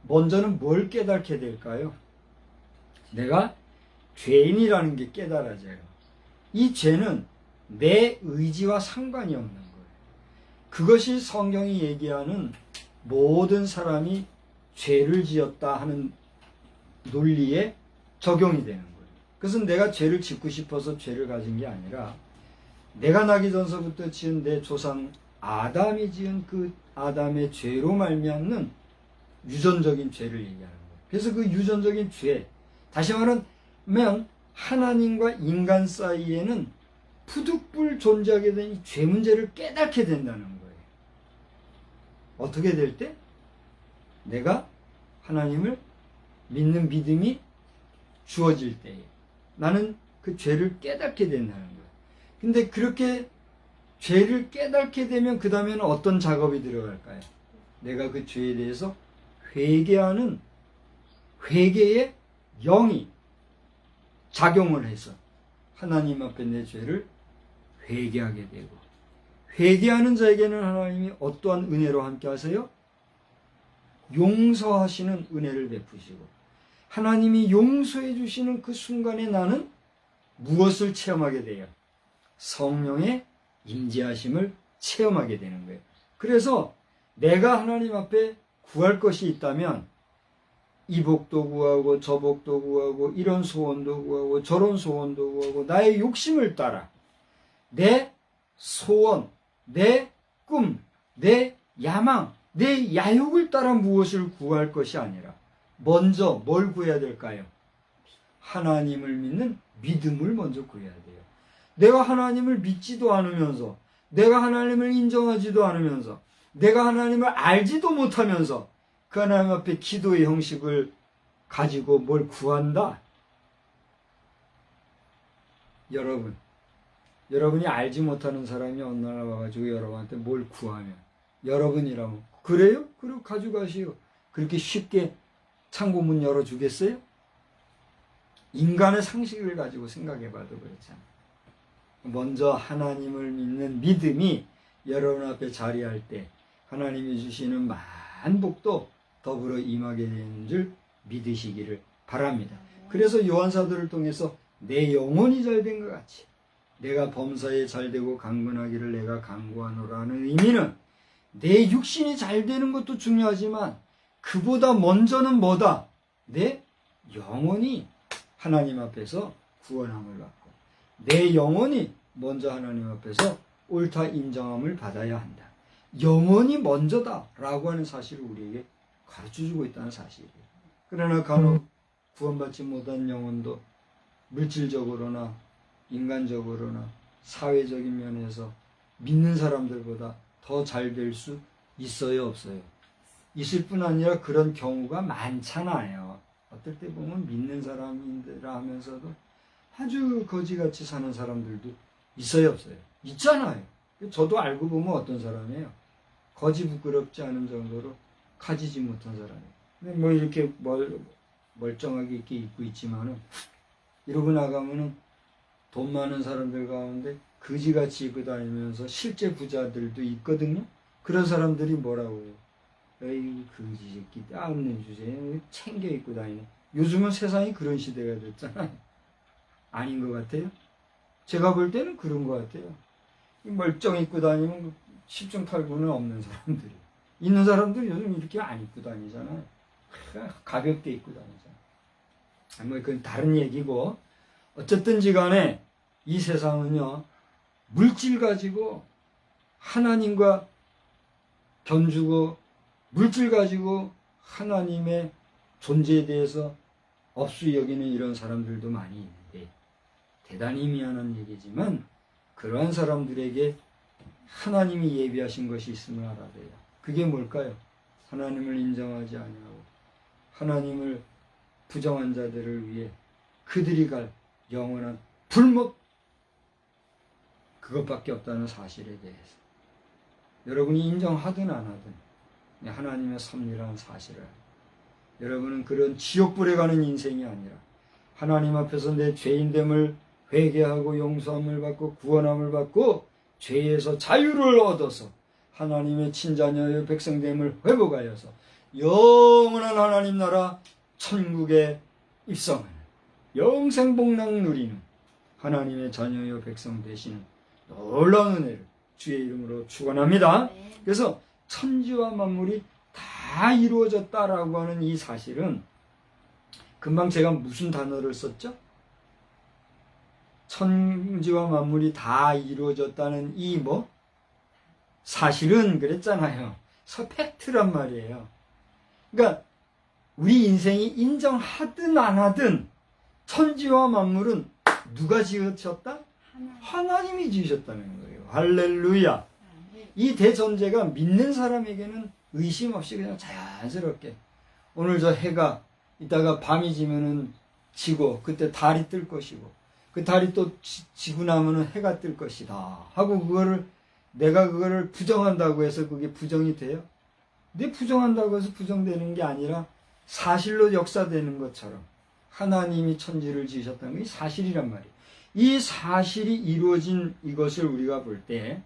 먼저는 뭘 깨닫게 될까요? 내가 죄인이라는 게 깨달아져요. 이 죄는 내 의지와 상관이 없는 거예요. 그것이 성경이 얘기하는 모든 사람이 죄를 지었다 하는 논리에 적용이 되는 거예요. 그것은 내가 죄를 짓고 싶어서 죄를 가진 게 아니라 내가 나기 전서부터 지은 내 조상 아담이 지은 그 아담의 죄로 말미암는 유전적인 죄를 얘기하는 거예요. 그래서 그 유전적인 죄, 다시 말하면 하나님과 인간 사이에는 푸득불 존재하게 된 이 죄 문제를 깨닫게 된다는 거예요. 어떻게 될 때? 내가 하나님을 믿는 믿음이 주어질 때에 나는 그 죄를 깨닫게 된다는 거예요. 근데 그렇게 죄를 깨닫게 되면 그 다음에는 어떤 작업이 들어갈까요? 내가 그 죄에 대해서 회개하는 회개의 영이 작용을 해서 하나님 앞에 내 죄를 회개하게 되고 회개하는 자에게는 하나님이 어떠한 은혜로 함께 하세요? 용서하시는 은혜를 베푸시고 하나님이 용서해 주시는 그 순간에 나는 무엇을 체험하게 돼요? 성령의 임재하심을 체험하게 되는 거예요. 그래서 내가 하나님 앞에 구할 것이 있다면 이 복도 구하고 저 복도 구하고 이런 소원도 구하고 저런 소원도 구하고 나의 욕심을 따라 내 소원, 내 꿈, 내 야망, 내 야욕을 따라 무엇을 구할 것이 아니라 먼저 뭘 구해야 될까요? 하나님을 믿는 믿음을 먼저 구해야 돼요. 내가 하나님을 믿지도 않으면서 내가 하나님을 인정하지도 않으면서 내가 하나님을 알지도 못하면서 그 하나님 앞에 기도의 형식을 가지고 뭘 구한다? 여러분이 알지 못하는 사람이 어느 날 와가지고 여러분한테 뭘 구하면 여러분이라면 그래요? 그리고 가져가시오. 그렇게 쉽게 창고문 열어주겠어요? 인간의 상식을 가지고 생각해봐도 그렇잖아요. 먼저 하나님을 믿는 믿음이 여러분 앞에 자리할 때 하나님이 주시는 만복도 더불어 임하게 되는 줄 믿으시기를 바랍니다. 그래서 요한사도를 통해서 내 영혼이 잘된 것 같이 내가 범사에 잘되고 강건하기를 내가 간구하노라는 의미는 내 육신이 잘되는 것도 중요하지만 그보다 먼저는 뭐다? 내 영혼이 하나님 앞에서 구원함을 받고 내 영혼이 먼저 하나님 앞에서 옳다 인정함을 받아야 한다. 영혼이 먼저다 라고 하는 사실을 우리에게 가르쳐주고 있다는 사실이에요. 그러나 간혹 구원받지 못한 영혼도 물질적으로나 인간적으로나 사회적인 면에서 믿는 사람들보다 더 잘 될 수 있어요, 없어요? 있을 뿐 아니라 그런 경우가 많잖아요. 어떨 때 보면 믿는 사람이라 하면서도 아주 거지같이 사는 사람들도 있어요, 없어요? 있잖아요. 저도 알고 보면 어떤 사람이에요. 거지 부끄럽지 않은 정도로 가지지 못한 사람이에요. 근데 뭐 이렇게 멀쩡하게 이렇게 입고 있지만은 이러고 나가면은 돈 많은 사람들 가운데 거지같이 입고 다니면서 실제 부자들도 있거든요. 그런 사람들이 뭐라고 해요? 에이, 그지 새끼, 때 없는 주제에 챙겨 입고 다니네. 요즘은 세상이 그런 시대가 됐잖아요. 아닌 것 같아요? 제가 볼 때는 그런 것 같아요. 멀쩡 입고 다니면 십중팔구는 없는 사람들이. 있는 사람들이 요즘 이렇게 안 입고 다니잖아요. 가볍게 입고 다니잖아요. 뭐, 그건 다른 얘기고. 어쨌든지 간에 이 세상은요, 물질 가지고 하나님과 견주고, 물질 가지고 하나님의 존재에 대해서 없이 여기는 이런 사람들도 많이 있는데, 대단히 미안한 얘기지만 그러한 사람들에게 하나님이 예비하신 것이 있음을 알아야 돼요. 그게 뭘까요? 하나님을 인정하지 아니하고 하나님을 부정한 자들을 위해 그들이 갈 영원한 불못, 그것밖에 없다는 사실에 대해서 여러분이 인정하든 안 하든 하나님의 섭리라는 사실을, 여러분은 그런 지옥불에 가는 인생이 아니라 하나님 앞에서 내 죄인됨을 회개하고 용서함을 받고 구원함을 받고 죄에서 자유를 얻어서 하나님의 친자녀의 백성됨을 회복하여서 영원한 하나님 나라 천국에 입성하는 영생복락 누리는 하나님의 자녀의 백성 되시는 놀라운 은혜를 주의 이름으로 축원합니다. 그래서 천지와 만물이 다 이루어졌다라고 하는 이 사실은, 금방 제가 무슨 단어를 썼죠? 천지와 만물이 다 이루어졌다는 이 사실은 그랬잖아요. 팩트란 말이에요. 그러니까 우리 인생이 인정하든 안 하든 천지와 만물은 누가 지으셨다? 하나님이 지으셨다는 거예요. 할렐루야. 이 대전제가 믿는 사람에게는 의심 없이 그냥 자연스럽게, 오늘 저 해가 이따가 밤이 지면은 지고 그때 달이 뜰 것이고 그 달이 또 지고 나면은 해가 뜰 것이다 하고, 그거를 내가 그거를 부정한다고 해서 그게 부정이 돼요? 내 부정한다고 해서 부정되는 게 아니라 사실로 역사되는 것처럼 하나님이 천지를 지으셨다는 게 사실이란 말이에요. 이 사실이 이루어진 이것을 우리가 볼 때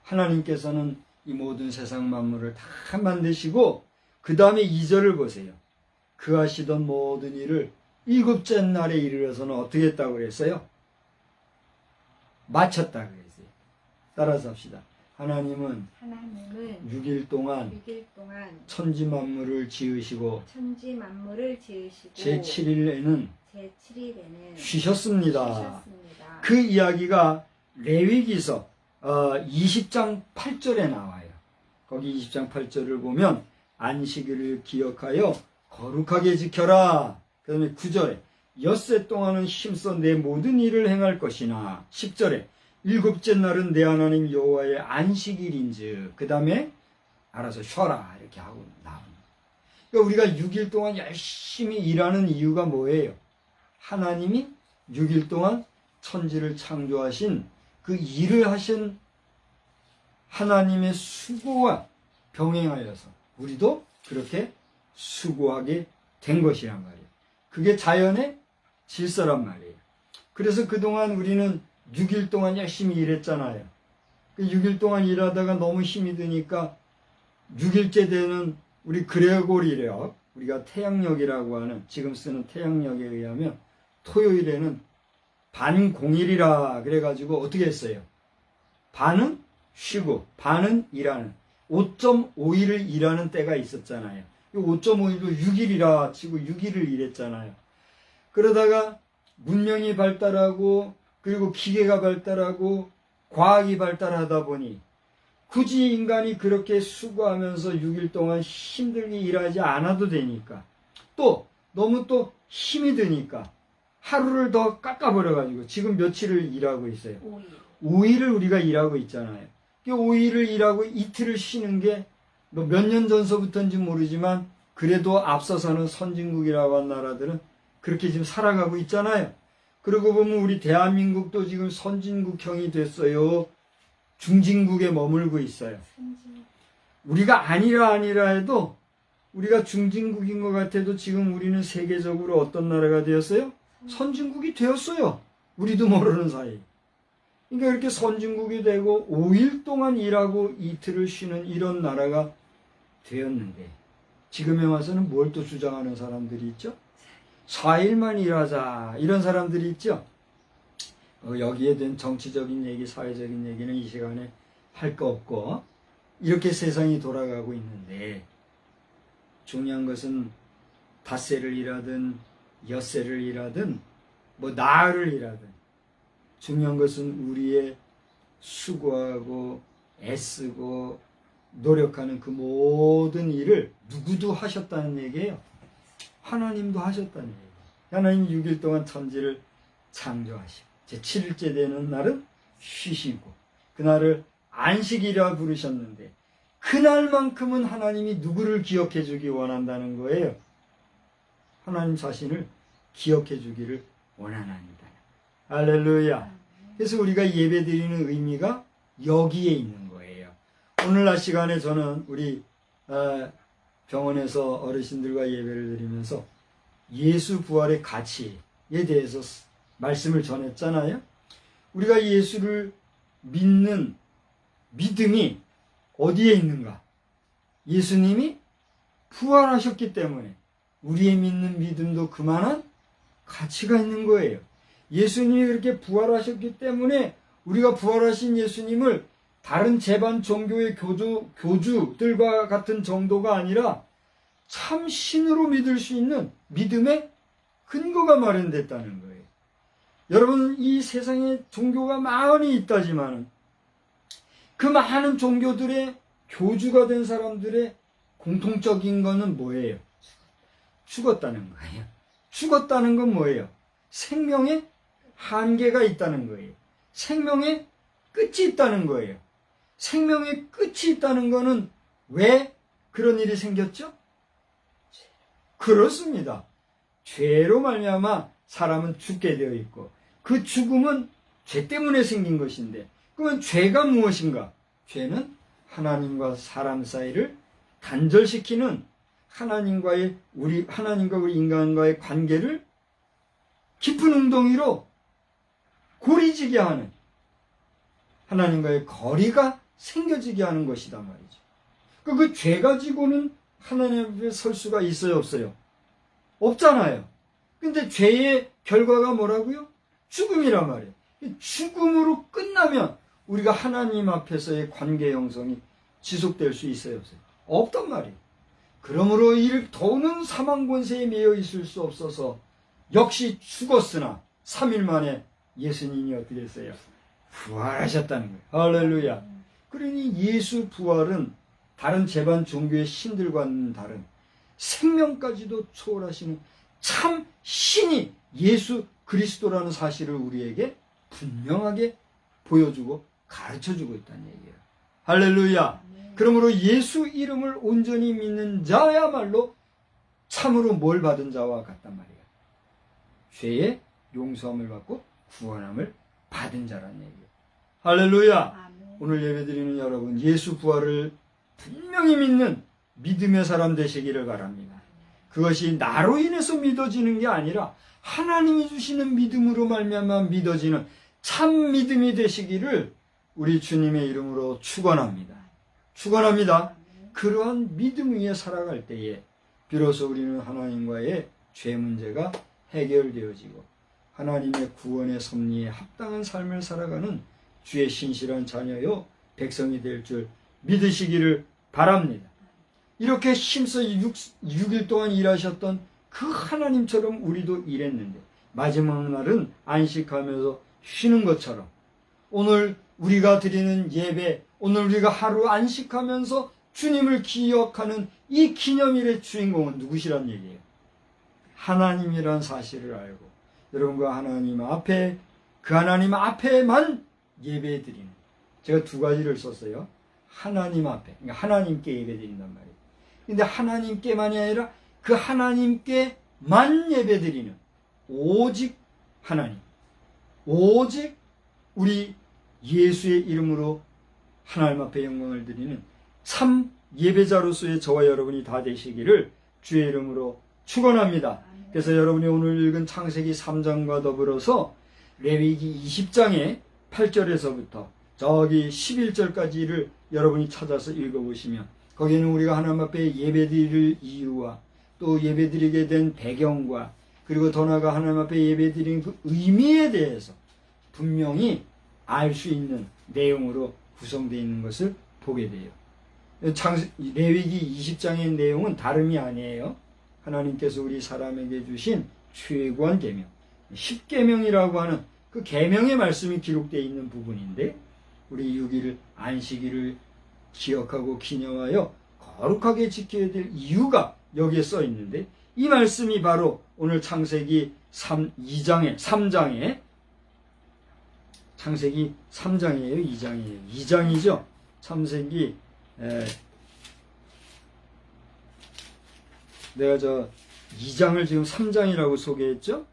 하나님께서는 이 모든 세상 만물을 다 만드시고, 그 다음에 2절을 보세요. 그 하시던 모든 일을 7째 날에 이르러서는 어떻게 했다고 그랬어요? 마쳤다고 그랬어요. 따라서 합시다. 하나님은 6일 동안 천지 만물을 지으시고 제7일에는 쉬셨습니다. 그 이야기가 레위기서 20장 8절에 나와요. 거기 20장 8절을 보면 안식일을 기억하여 거룩하게 지켜라. 그 다음에 9절에 엿새 동안은 힘써 내 모든 일을 행할 것이나, 10절에 7째 날은 내 하나님 여호와의 안식일인즉, 그 다음에 알아서 쉬어라 이렇게 하고 나옵니다. 그러니까 우리가 6일 동안 열심히 일하는 이유가 뭐예요? 하나님이 6일 동안 천지를 창조하신 그 일을 하신 하나님의 수고와 병행하여서 우리도 그렇게 수고하게 된 것이란 말이에요. 그게 자연의 질서란 말이에요. 그래서 그동안 우리는 6일 동안 열심히 일했잖아요. 그 6일 동안 일하다가 너무 힘이 드니까 6일째 되는 우리 그레고리력, 우리가 태양력이라고 하는, 지금 쓰는 태양력에 의하면 토요일에는 반공일이라 그래가지고 어떻게 했어요? 반은 쉬고 반은 일하는 5.5일을 일하는 때가 있었잖아요. 5.5일도 6일이라 치고 6일을 일했잖아요. 그러다가 문명이 발달하고 그리고 기계가 발달하고 과학이 발달하다 보니 굳이 인간이 그렇게 수고하면서 6일 동안 힘들게 일하지 않아도 되니까, 또 너무 또 힘이 드니까 하루를 더 깎아버려가지고 지금 며칠을 일하고 있어요? 5일을 우리가 일하고 있잖아요. 5일을 일하고 이틀을 쉬는 게 몇 년 전서부터인지 모르지만 그래도 앞서서는 선진국이라고 한 나라들은 그렇게 지금 살아가고 있잖아요. 그러고 보면 우리 대한민국도 지금 선진국형이 됐어요. 중진국에 머물고 있어요. 우리가 아니라 해도 우리가 중진국인 것 같아도 지금 우리는 세계적으로 어떤 나라가 되었어요? 선진국이 되었어요. 우리도 모르는 사이. 그러니까 이렇게 선진국이 되고 5일 동안 일하고 이틀을 쉬는 이런 나라가 되었는데 지금에 와서는 뭘 또 주장하는 사람들이 있죠? 4일만 일하자 이런 사람들이 있죠. 여기에 대한 정치적인 얘기, 사회적인 얘기는 이 시간에 할 거 없고 이렇게 세상이 돌아가고 있는데 중요한 것은 닷새를 일하든 엿새를 일하든 뭐 나흘을 일하든 중요한 것은 우리의 수고하고 애쓰고 노력하는 그 모든 일을 누구도 하셨다는 얘기예요. 하나님도 하셨다는 얘기예요. 하나님 6일 동안 천지를 창조하시고 제7일째 되는 날은 쉬시고 그날을 안식이라 부르셨는데 그날만큼은 하나님이 누구를 기억해 주기 원한다는 거예요. 하나님 자신을 기억해 주기를 원하나이다. 할렐루야. 그래서 우리가 예배 드리는 의미가 여기에 있는 거예요. 오늘날 시간에 저는 우리 병원에서 어르신들과 예배를 드리면서 예수 부활의 가치에 대해서 말씀을 전했잖아요. 우리가 예수를 믿는 믿음이 어디에 있는가? 예수님이 부활하셨기 때문에 우리의 믿는 믿음도 그만한 가치가 있는 거예요. 예수님이 그렇게 부활하셨기 때문에 우리가 부활하신 예수님을 다른 제반 종교의 교주들과 같은 정도가 아니라 참 신으로 믿을 수 있는 믿음의 근거가 마련됐다는 거예요. 여러분, 이 세상에 종교가 많이 있다지만 그 많은 종교들의 교주가 된 사람들의 공통적인 거는 뭐예요? 죽었다는 거예요. 죽었다는 건 뭐예요? 생명에 한계가 있다는 거예요. 생명에 끝이 있다는 거예요. 생명에 끝이 있다는 거는 왜 그런 일이 생겼죠? 그렇습니다. 죄로 말미암아 사람은 죽게 되어 있고 그 죽음은 죄 때문에 생긴 것인데 그러면 죄가 무엇인가? 죄는 하나님과 사람 사이를 단절시키는 하나님과 우리 인간과의 관계를 깊은 웅덩이로 고리지게 하는 하나님과의 거리가 생겨지게 하는 것이다 말이죠. 그 죄 가지고는 하나님 앞에 설 수가 있어요, 없어요? 없잖아요. 근데 죄의 결과가 뭐라고요? 죽음이란 말이에요. 죽음으로 끝나면 우리가 하나님 앞에서의 관계 형성이 지속될 수 있어요, 없어요? 없단 말이에요. 그러므로 이를 더는 사망 권세에 매여 있을 수 없어서 역시 죽었으나 3일 만에 예수님이 어떻게 됐어요? 부활하셨다는 거예요. 할렐루야. 그러니 예수 부활은 다른 제반 종교의 신들과는 다른 생명까지도 초월하시는 참 신이 예수 그리스도라는 사실을 우리에게 분명하게 보여주고 가르쳐주고 있다는 얘기예요. 할렐루야. 그러므로 예수 이름을 온전히 믿는 자야말로 참으로 뭘 받은 자와 같단 말이에요. 죄의 용서함을 받고 구원함을 받은 자라는 얘기예요. 할렐루야. 오늘 예배드리는 여러분, 예수 부활을 분명히 믿는 믿음의 사람 되시기를 바랍니다. 그것이 나로 인해서 믿어지는 게 아니라 하나님이 주시는 믿음으로 말미암아 믿어지는 참 믿음이 되시기를 우리 주님의 이름으로 축원합니다. 축원합니다. 그러한 믿음 위에 살아갈 때에 비로소 우리는 하나님과의 죄 문제가 해결되어지고 하나님의 구원의 섭리에 합당한 삶을 살아가는 주의 신실한 자녀요 백성이 될 줄 믿으시기를 바랍니다. 이렇게 힘써 6일 동안 일하셨던 그 하나님처럼 우리도 일했는데 마지막 날은 안식하면서 쉬는 것처럼 오늘 우리가 드리는 예배, 오늘 우리가 하루 안식하면서 주님을 기억하는 이 기념일의 주인공은 누구시란 얘기예요? 하나님이란 사실을 알고 여러분과 하나님 앞에 그 하나님 앞에만 예배 드리는, 제가 두 가지를 썼어요. 하나님 앞에, 그러니까 하나님께 예배 드린단 말이에요. 근데 하나님께만이 아니라 그 하나님께만 예배 드리는 오직 하나님, 오직 우리 예수의 이름으로 하나님 앞에 영광을 드리는 참 예배자로서의 저와 여러분이 다 되시기를 주의 이름으로 축원합니다. 그래서 여러분이 오늘 읽은 창세기 3장과 더불어서 레위기 20장의 8절에서부터 저기 11절까지를 여러분이 찾아서 읽어보시면 거기에는 우리가 하나님 앞에 예배드릴 이유와 또 예배드리게 된 배경과 그리고 더 나아가 하나님 앞에 예배드리는 그 의미에 대해서 분명히 알 수 있는 내용으로 구성되어 있는 것을 보게 돼요. 레위기 20장의 내용은 다름이 아니에요. 하나님께서 우리 사람에게 주신 최고한 계명, 10계명이라고 하는 그 계명의 말씀이 기록되어 있는 부분인데 우리 6일을 안식일을 기억하고 기념하여 거룩하게 지켜야 될 이유가 여기에 써 있는데 이 말씀이 바로 오늘 창세기 3장에 창세기 3장이에요? 2장이에요? 2장이죠? 창세기 내가 2장을 지금 3장이라고 소개했죠?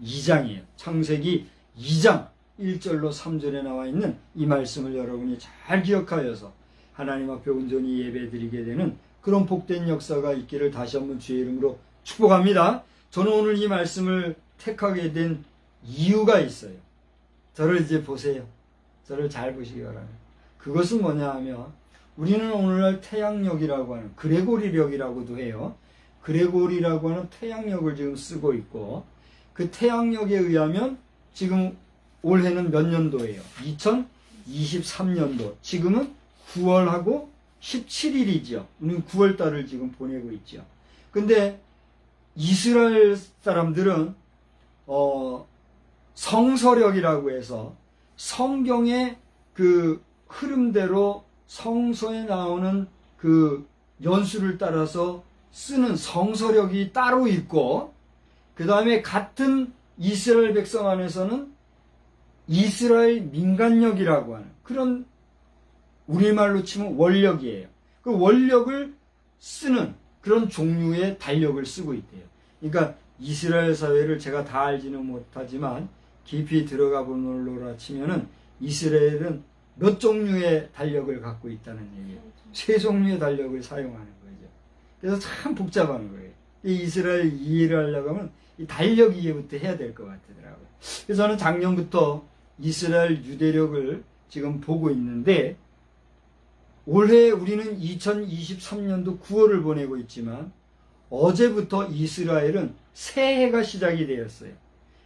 2장이에요. 창세기 2장 1절로 3절에 나와 있는 이 말씀을 여러분이 잘 기억하여서 하나님 앞에 온전히 예배드리게 되는 그런 복된 역사가 있기를 다시 한번 주의 이름으로 축복합니다. 저는 오늘 이 말씀을 택하게 된 이유가 있어요. 저를 이제 보세요. 저를 잘 보시기 바랍니다. 그것은 뭐냐 하면 우리는 오늘날 태양력이라고 하는 그레고리력이라고도 해요. 그레고리라고 하는 태양력을 지금 쓰고 있고 그 태양력에 의하면 지금 올해는 몇 년도예요? 2023년도. 지금은 9월하고 17일이죠. 우리는 9월달을 지금 보내고 있죠. 근데 이스라엘 사람들은 성서력이라고 해서 성경의 그 흐름대로 성서에 나오는 그 연수를 따라서 쓰는 성서력이 따로 있고 그 다음에 같은 이스라엘 백성 안에서는 이스라엘 민간력이라고 하는 그런 우리말로 치면 원력이에요. 그 원력을 쓰는 그런 종류의 달력을 쓰고 있대요. 그러니까 이스라엘 사회를 제가 다 알지는 못하지만 깊이 들어가 보노라 치면은 이스라엘은 몇 종류의 달력을 갖고 있다는 얘기예요. 3종류의 달력을 사용하는 거죠. 그래서 참 복잡한 거예요. 이 이스라엘 이해를 하려고 하면 이 달력 이해부터 해야 될 것 같더라고요. 그래서 저는 작년부터 이스라엘 유대력을 지금 보고 있는데 올해 우리는 2023년도 9월을 보내고 있지만 어제부터 이스라엘은 새해가 시작이 되었어요.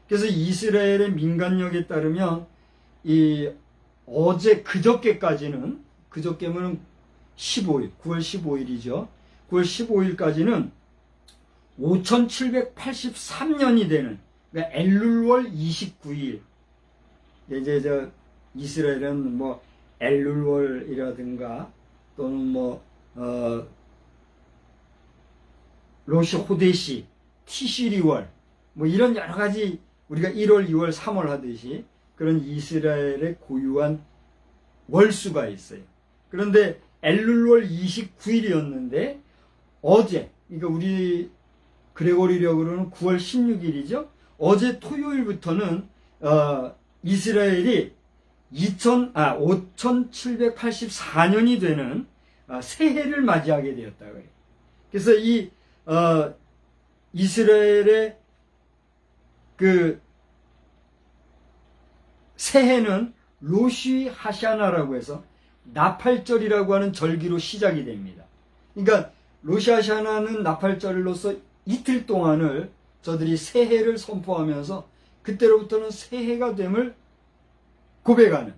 그래서 이스라엘의 민간력에 따르면 어제 그저께까지는 그저께면 15일, 9월 15일이죠. 9월 15일까지는 5783년이 되는 그러니까 엘룰월 29일. 이제 이스라엘은 뭐 엘룰월이라든가 또는 로시 호데시, 티시리월 뭐 이런 여러 가지 우리가 1월, 2월, 3월 하듯이 그런 이스라엘의 고유한 월수가 있어요. 그런데 엘룰월 29일이었는데 어제 그러니까 우리 그레고리력으로는 9월 16일이죠. 어제 토요일부터는 이스라엘이 5784년이 되는 새해를 맞이하게 되었다고 해요. 그래서 이 이스라엘의 그 새해는 로시 하샤나라고 해서 나팔절이라고 하는 절기로 시작이 됩니다. 그러니까 로시 하샤나는 나팔절로서 이틀 동안을 저들이 새해를 선포하면서 그때로부터는 새해가 됨을 고백하는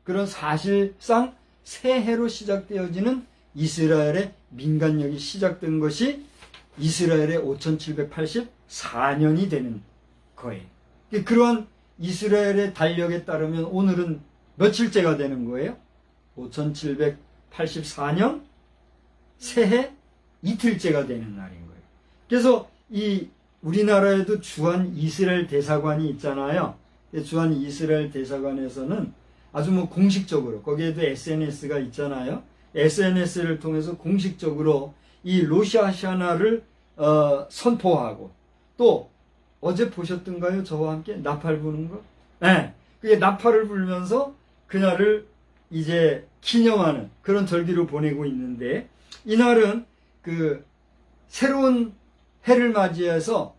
그런 사실상 새해로 시작되어지는 이스라엘의 민간력이 시작된 것이 이스라엘의 5784년이 되는 거예요. 그러한 이스라엘의 달력에 따르면 오늘은 며칠째가 되는 거예요? 5784년 새해 이틀째가 되는 날인 거예요. 그래서 이 우리나라에도 주한 이스라엘 대사관이 있잖아요. 주한 이스라엘 대사관에서는 아주 공식적으로 거기에도 SNS가 있잖아요. SNS를 통해서 공식적으로 이 로시 하샤나를 선포하고 또 어제 보셨던가요? 저와 함께 나팔 부는 거? 네. 그게 나팔을 불면서 그날을 이제 기념하는 그런 절기로 보내고 있는데 이날은 그 새로운 해를 맞이해서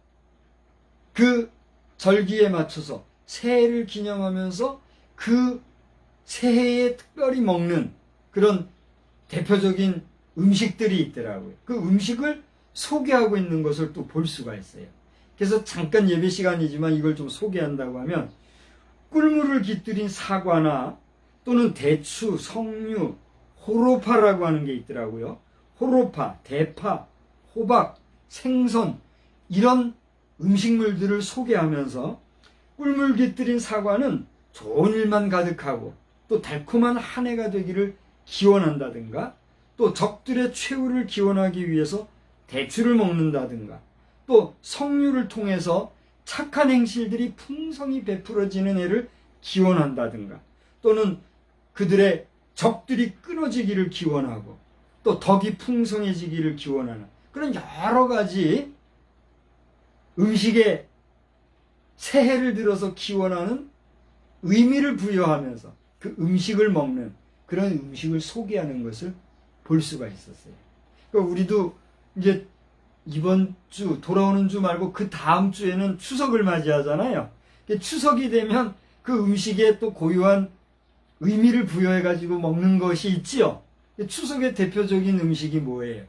그 절기에 맞춰서 새해를 기념하면서 그 새해에 특별히 먹는 그런 대표적인 음식들이 있더라고요. 그 음식을 소개하고 있는 것을 또 볼 수가 있어요. 그래서 잠깐 예배 시간이지만 이걸 좀 소개한다고 하면 꿀물을 깃들인 사과나 또는 대추, 석류, 호로파라고 하는 게 있더라고요. 호로파, 대파, 호박, 생선 이런 음식물들을 소개하면서 꿀물 깃들인 사과는 좋은 일만 가득하고 또 달콤한 한 해가 되기를 기원한다든가 또 적들의 최후를 기원하기 위해서 대추를 먹는다든가 또 석류를 통해서 착한 행실들이 풍성히 베풀어지는 해를 기원한다든가 또는 그들의 적들이 끊어지기를 기원하고 또 덕이 풍성해지기를 기원하는 그런 여러 가지 음식에 새해를 들어서 기원하는 의미를 부여하면서 그 음식을 먹는 그런 음식을 소개하는 것을 볼 수가 있었어요. 그러니까 우리도 이제 이번 주 돌아오는 주 말고 그 다음 주에는 추석을 맞이하잖아요. 추석이 되면 그 음식에 또 고유한 의미를 부여해 가지고 먹는 것이 있지요. 추석의 대표적인 음식이 뭐예요?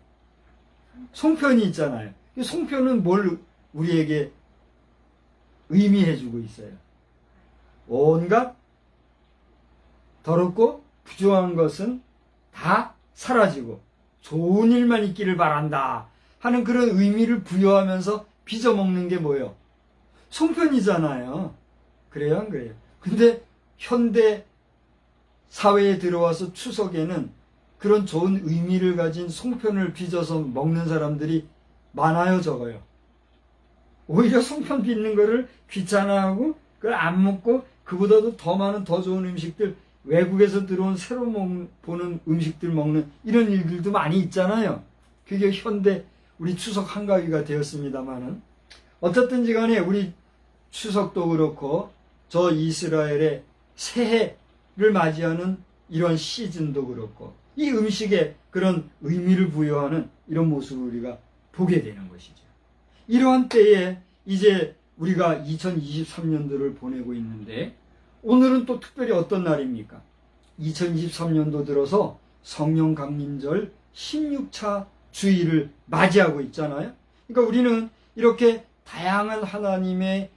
송편이 있잖아요. 송편은 뭘 우리에게 의미해 주고 있어요? 온갖 더럽고 부조한 것은 다 사라지고 좋은 일만 있기를 바란다 하는 그런 의미를 부여하면서 빚어 먹는 게 뭐예요? 송편이잖아요. 그래요, 안 그래요? 근데 현대 사회에 들어와서 추석에는 그런 좋은 의미를 가진 송편을 빚어서 먹는 사람들이 많아요, 적어요? 오히려 송편 빚는 거를 귀찮아하고 그걸 안 먹고 그보다도 더 많은 더 좋은 음식들 외국에서 들어온 새로 보는 음식들 먹는 이런 일들도 많이 있잖아요. 그게 현대 우리 추석 한가위가 되었습니다마는 어쨌든지 간에 우리 추석도 그렇고 저 이스라엘의 새해를 맞이하는 이런 시즌도 그렇고 이 음식에 그런 의미를 부여하는 이런 모습을 우리가 보게 되는 것이죠. 이러한 때에 이제 우리가 2023년도를 보내고 있는데 오늘은 또 특별히 어떤 날입니까? 2023년도 들어서 성령 강림절 16차 주일을 맞이하고 있잖아요. 그러니까 우리는 이렇게 다양한 하나님의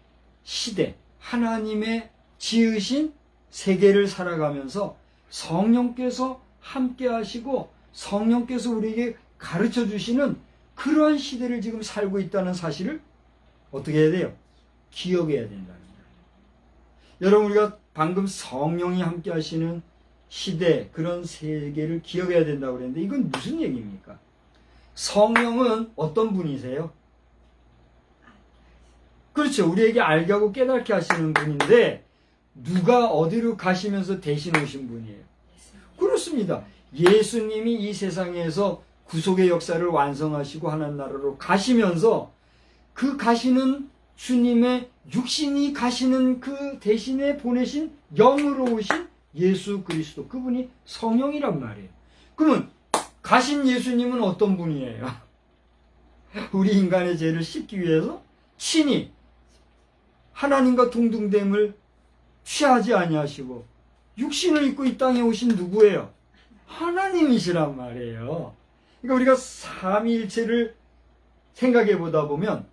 시대, 하나님의 지으신 세계를 살아가면서 성령께서 함께 하시고 성령께서 우리에게 가르쳐 주시는 그러한 시대를 지금 살고 있다는 사실을 어떻게 해야 돼요? 기억해야 된다는 거예요. 여러분, 우리가 방금 성령이 함께 하시는 시대, 그런 세계를 기억해야 된다고 그랬는데 이건 무슨 얘기입니까? 성령은 어떤 분이세요? 그렇죠. 우리에게 알게 하고 깨닫게 하시는 분인데 누가 어디로 가시면서 대신 오신 분이에요? 그렇습니다. 예수님이 이 세상에서 구속의 역사를 완성하시고 하나님 나라로 가시면서 그 가시는 주님의 육신이 가시는 그 대신에 보내신 영으로 오신 예수 그리스도, 그분이 성령이란 말이에요. 그러면 가신 예수님은 어떤 분이에요? 우리 인간의 죄를 씻기 위해서 친히 하나님과 동등됨을 취하지 아니하시고 육신을 입고 이 땅에 오신 누구예요? 하나님이시란 말이에요. 그러니까 우리가 삼위일체를 생각해 보다 보면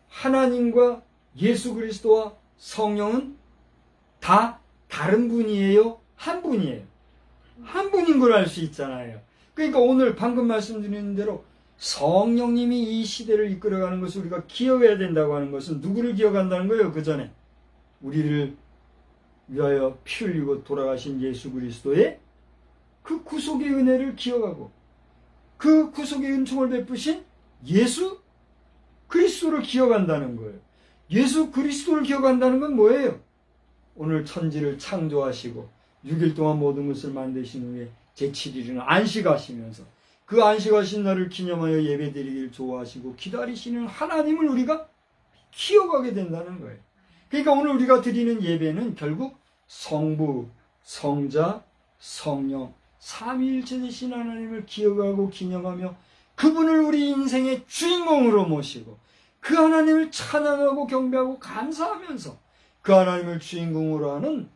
하나님과 예수 그리스도와 성령은 다 다른 분이에요? 한 분이에요? 한 분인 걸 알 수 있잖아요. 그러니까 오늘 방금 말씀드린 대로 성령님이 이 시대를 이끌어가는 것을 우리가 기억해야 된다고 하는 것은 누구를 기억한다는 거예요? 그 전에 우리를 위하여 피 흘리고 돌아가신 예수 그리스도의 그 구속의 은혜를 기억하고 그 구속의 은총을 베푸신 예수 그리스도를 기억한다는 거예요. 예수 그리스도를 기억한다는 건 뭐예요? 오늘 천지를 창조하시고 6일 동안 모든 것을 만드신 후에 제7일은 안식하시면서 그 안식하신 날을 기념하여 예배드리기를 좋아하시고 기다리시는 하나님을 우리가 기억하게 된다는 거예요. 그러니까 오늘 우리가 드리는 예배는 결국 성부, 성자, 성령 삼위일체 되신 하나님을 기억하고 기념하며 그분을 우리 인생의 주인공으로 모시고 그 하나님을 찬양하고 경배하고 감사하면서 그 하나님을 주인공으로 하는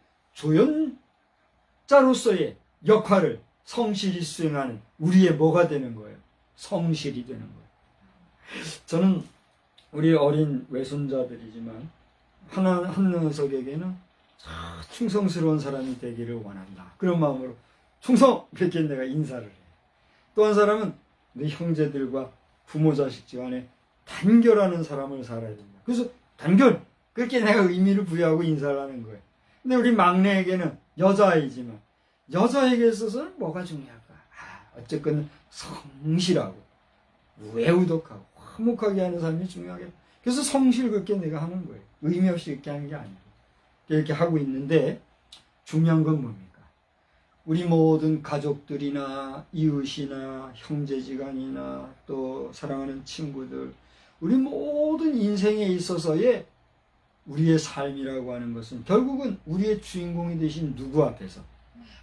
조연자로서의 역할을 성실히 수행하는 우리의 뭐가 되는 거예요? 성실이 되는 거예요. 저는 우리 어린 외손자들이지만 한 녀석에게는 충성스러운 사람이 되기를 원한다. 그런 마음으로 충성! 이렇게 내가 인사를 해요. 또 한 사람은 내 형제들과 부모 자식 집안에 단결하는 사람을 살아야 된다. 그래서 단결! 그렇게 내가 의미를 부여하고 인사를 하는 거예요. 근데 우리 막내에게는 여자아이지만 여자에게 있어서는 뭐가 중요할까? 어쨌건 성실하고 우애우덕하고 화목하게 하는 삶이 중요하겠다. 그래서 성실 그렇게 내가 하는 거예요. 의미 없이 이렇게 하는 게 아니고 이렇게 하고 있는데 중요한 건 뭡니까? 우리 모든 가족들이나 이웃이나 형제지간이나 또 사랑하는 친구들, 우리 모든 인생에 있어서의 우리의 삶이라고 하는 것은 결국은 우리의 주인공이 되신 누구 앞에서,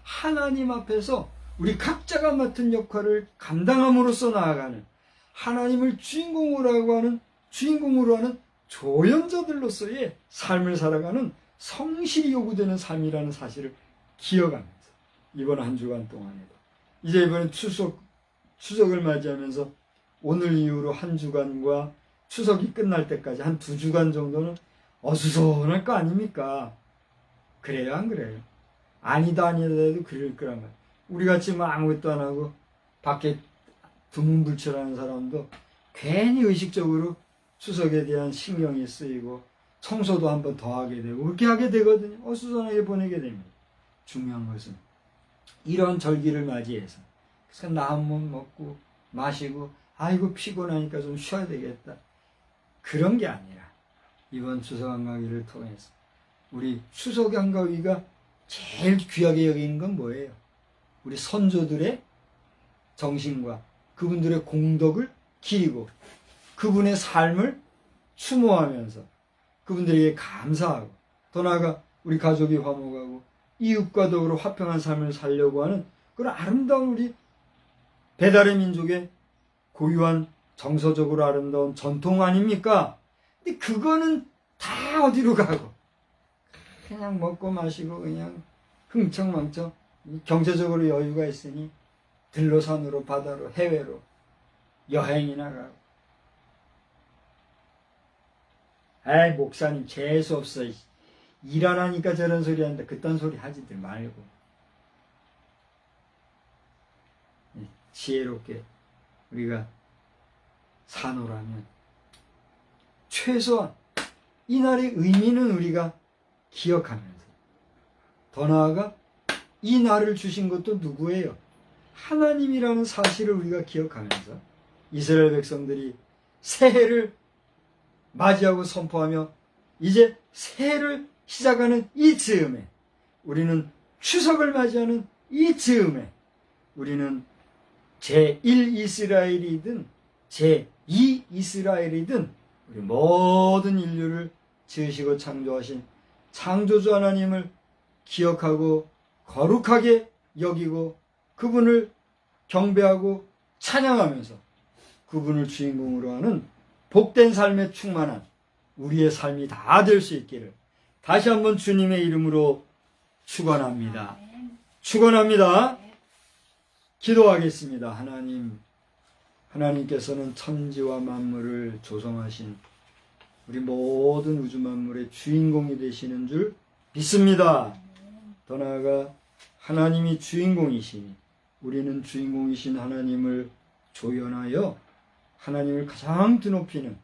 하나님 앞에서 우리 각자가 맡은 역할을 감당함으로써 나아가는, 하나님을 주인공으로 하는 조연자들로서의 삶을 살아가는 성실이 요구되는 삶이라는 사실을 기억하면서 이번 한 주간 동안에도, 이제 이번에 추석을 맞이하면서 오늘 이후로 한 주간과 추석이 끝날 때까지 한 2주간 정도는 어수선할 거 아닙니까? 그래요, 안 그래요? 아니다 해도 그럴 거란 말이에요. 우리같이 뭐 아무것도 안 하고 밖에 두문불출하는 사람도 괜히 의식적으로 추석에 대한 신경이 쓰이고 청소도 한 번 더 하게 되고 그렇게 하게 되거든요. 어수선하게 보내게 됩니다. 중요한 것은 이런 절기를 맞이해서 그래서 나 한 번 먹고 마시고 아이고 피곤하니까 좀 쉬어야 되겠다, 그런 게 아니라 이번 추석 한가위를 통해서 우리 추석 한가위가 제일 귀하게 여기는 건 뭐예요? 우리 선조들의 정신과 그분들의 공덕을 기리고 그분의 삶을 추모하면서 그분들에게 감사하고, 더 나아가 우리 가족이 화목하고 이웃과 더불어 화평한 삶을 살려고 하는 그런 아름다운 우리 배달의 민족의 고유한 정서적으로 아름다운 전통 아닙니까? 근데 그거는 다 어디로 가고 그냥 먹고 마시고 그냥 흥청망청 경제적으로 여유가 있으니 들로 산으로 바다로 해외로 여행이나 가고, 에이 목사님 재수없어, 일 안 하니까 저런 소리 하는데 그딴 소리 하지들 말고 지혜롭게 우리가 사노라면 최소한 이날의 의미는 우리가 기억하면서, 더 나아가 이 날을 주신 것도 누구예요? 하나님이라는 사실을 우리가 기억하면서 이스라엘 백성들이 새해를 맞이하고 선포하며 이제 새해를 시작하는 이 즈음에, 우리는 추석을 맞이하는 이 즈음에 우리는 제1 이스라엘이든 제2 이스라엘이든 우리 모든 인류를 지으시고 창조하신 창조주 하나님을 기억하고 거룩하게 여기고 그분을 경배하고 찬양하면서 그분을 주인공으로 하는 복된 삶에 충만한 우리의 삶이 다 될 수 있기를 다시 한번 주님의 이름으로 축원합니다. 축원합니다. 기도하겠습니다. 하나님께서는 천지와 만물을 조성하신 우리 모든 우주 만물의 주인공이 되시는 줄 믿습니다. 더 나아가 하나님이 주인공이시니 우리는 주인공이신 하나님을 조연하여 하나님을 가장 드높이는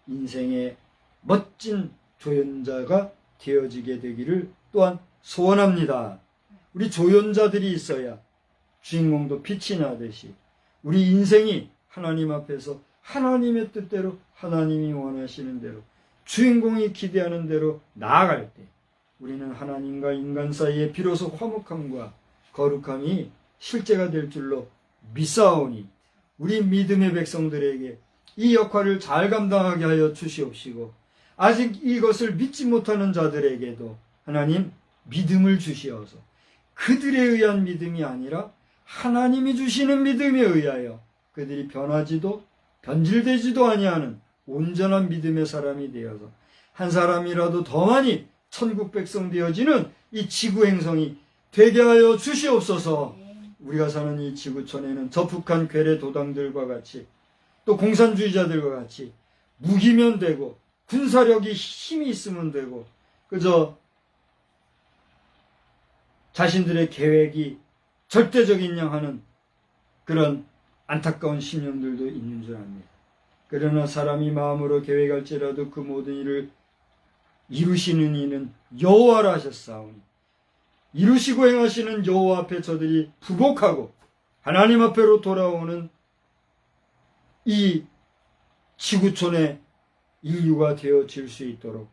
인생의 멋진 조연자가 되어지게 되기를 또한 소원합니다. 우리 조연자들이 있어야 주인공도 빛이 나듯이 우리 인생이 하나님 앞에서 하나님의 뜻대로 하나님이 원하시는 대로 주인공이 기대하는 대로 나아갈 때 우리는 하나님과 인간 사이에 비로소 화목함과 거룩함이 실제가 될 줄로 믿사오니 우리 믿음의 백성들에게 이 역할을 잘 감당하게 하여 주시옵시고, 아직 이것을 믿지 못하는 자들에게도 하나님 믿음을 주시어서 그들에 의한 믿음이 아니라 하나님이 주시는 믿음에 의하여 그들이 변하지도 변질되지도 아니하는 온전한 믿음의 사람이 되어서 한 사람이라도 더 많이 천국 백성 되어지는 이 지구 행성이 되게 하여 주시옵소서. 우리가 사는 이 지구촌에는 저북한 괴뢰 도당들과 같이 또 공산주의자들과 같이 무기면 되고 군사력이 힘이 있으면 되고 그저 자신들의 계획이 절대적인 양 하는 그런 안타까운 심령들도 있는 줄 압니다. 그러나 사람이 마음으로 계획할지라도 그 모든 일을 이루시는 이는 여호와라 하셨사오니 이루시고 행하시는 여호와 앞에 저들이 부복하고 하나님 앞에로 돌아오는 이 지구촌의 인류가 되어질 수 있도록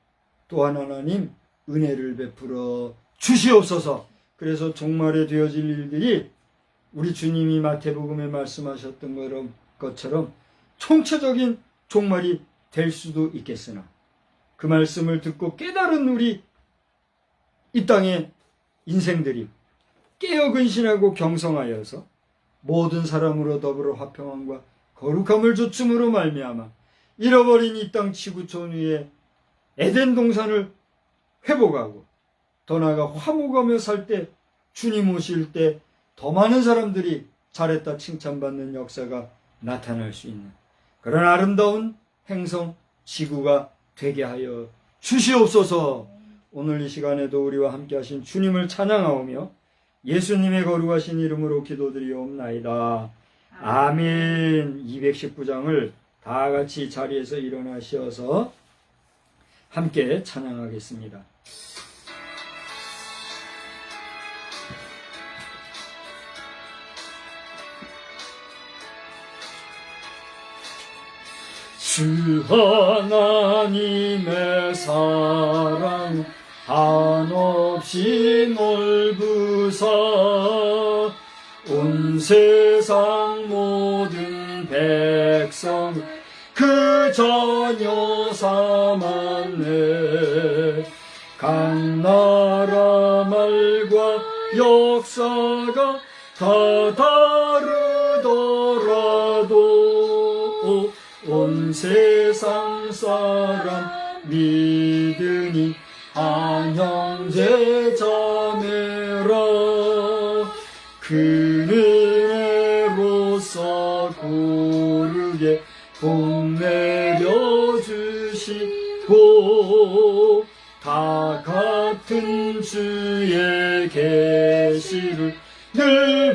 또한 하나님 은혜를 베풀어 주시옵소서. 그래서 종말에 되어질 일들이 우리 주님이 마태복음에 말씀하셨던 것처럼 총체적인 종말이 될 수도 있겠으나 그 말씀을 듣고 깨달은 우리 이 땅의 인생들이 깨어 근신하고 경성하여서 모든 사람으로 더불어 화평함과 거룩함을 조춤으로 말미암아 잃어버린 이 땅 지구촌 위에 에덴 동산을 회복하고 더 나아가 화목하며 살 때 주님 오실 때 더 많은 사람들이 잘했다 칭찬받는 역사가 나타날 수 있는 그런 아름다운 행성 지구가 되게 하여 주시옵소서. 오늘 이 시간에도 우리와 함께 하신 주님을 찬양하오며 예수님의 거룩하신 이름으로 기도드리옵나이다. 아멘. 219장을 다 같이 자리에서 일어나셔서 함께 찬양하겠습니다. 주 하나님의 사랑 한없이 넓으사 온 세상 모든 백성 그 자녀 삼았네. 각 나라 말과 역사가 다 다르더라도 온 세상 사람 믿으니 한 형제 자매라. 그 은혜로서 고르게 복 내려주시고 다 같은 주의 계시를 늘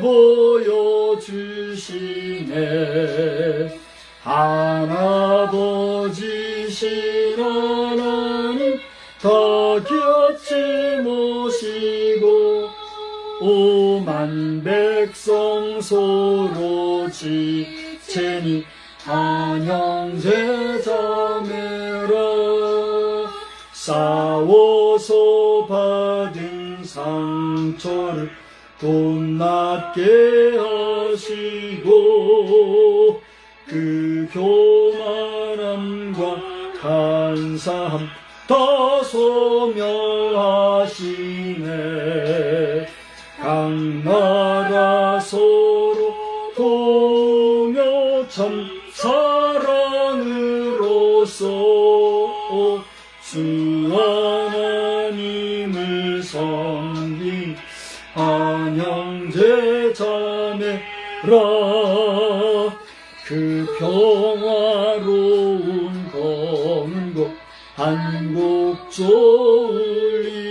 보여주시네. 하나버지신 하나님 다 곁이 모시고 오만 백성 서로 지체니 한 형제 자매라. 싸워서 받은 상처를 돈 낮게 하시고 그 교만함과 간사함 다 소멸하시네. 각 나라 서로 도우며 참 사랑으로서 주 하나님을 섬긴 한 형제 자매라. 그 평화로운 검은 곳 한곡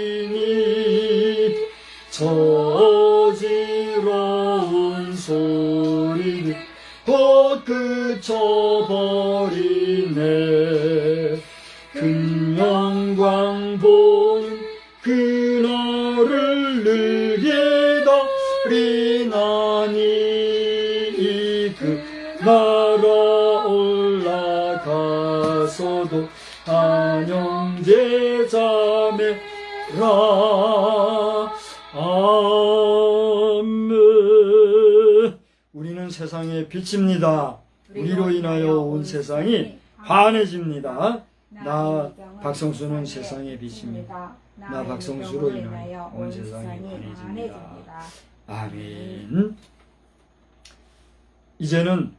졸리니 저 어지러운 소리는 곧 그쳐버리네. 큰 영광 보는 그날을 늘 기다리나니 그 나라 올라가서도 한 형제 자매라. 아멘. 우리는 세상의 빛입니다. 우리로 인하여 온 세상이 환해집니다. 나 박성수는 세상의 빛입니다. 나 박성수로 인하여 온 세상이 환해집니다. 아멘. 이제는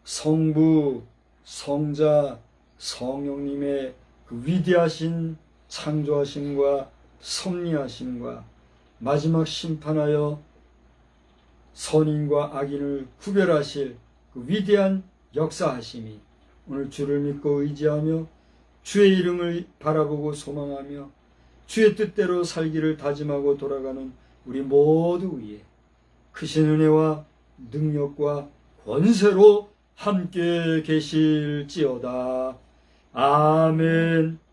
성부, 성자, 성령님의 그 위대하신 창조하심과 섭리하심과 마지막 심판하여 선인과 악인을 구별하실 그 위대한 역사하심이 오늘 주를 믿고 의지하며 주의 이름을 바라보고 소망하며 주의 뜻대로 살기를 다짐하고 돌아가는 우리 모두 위에 크신 은혜와 능력과 권세로 함께 계실지어다. 아멘.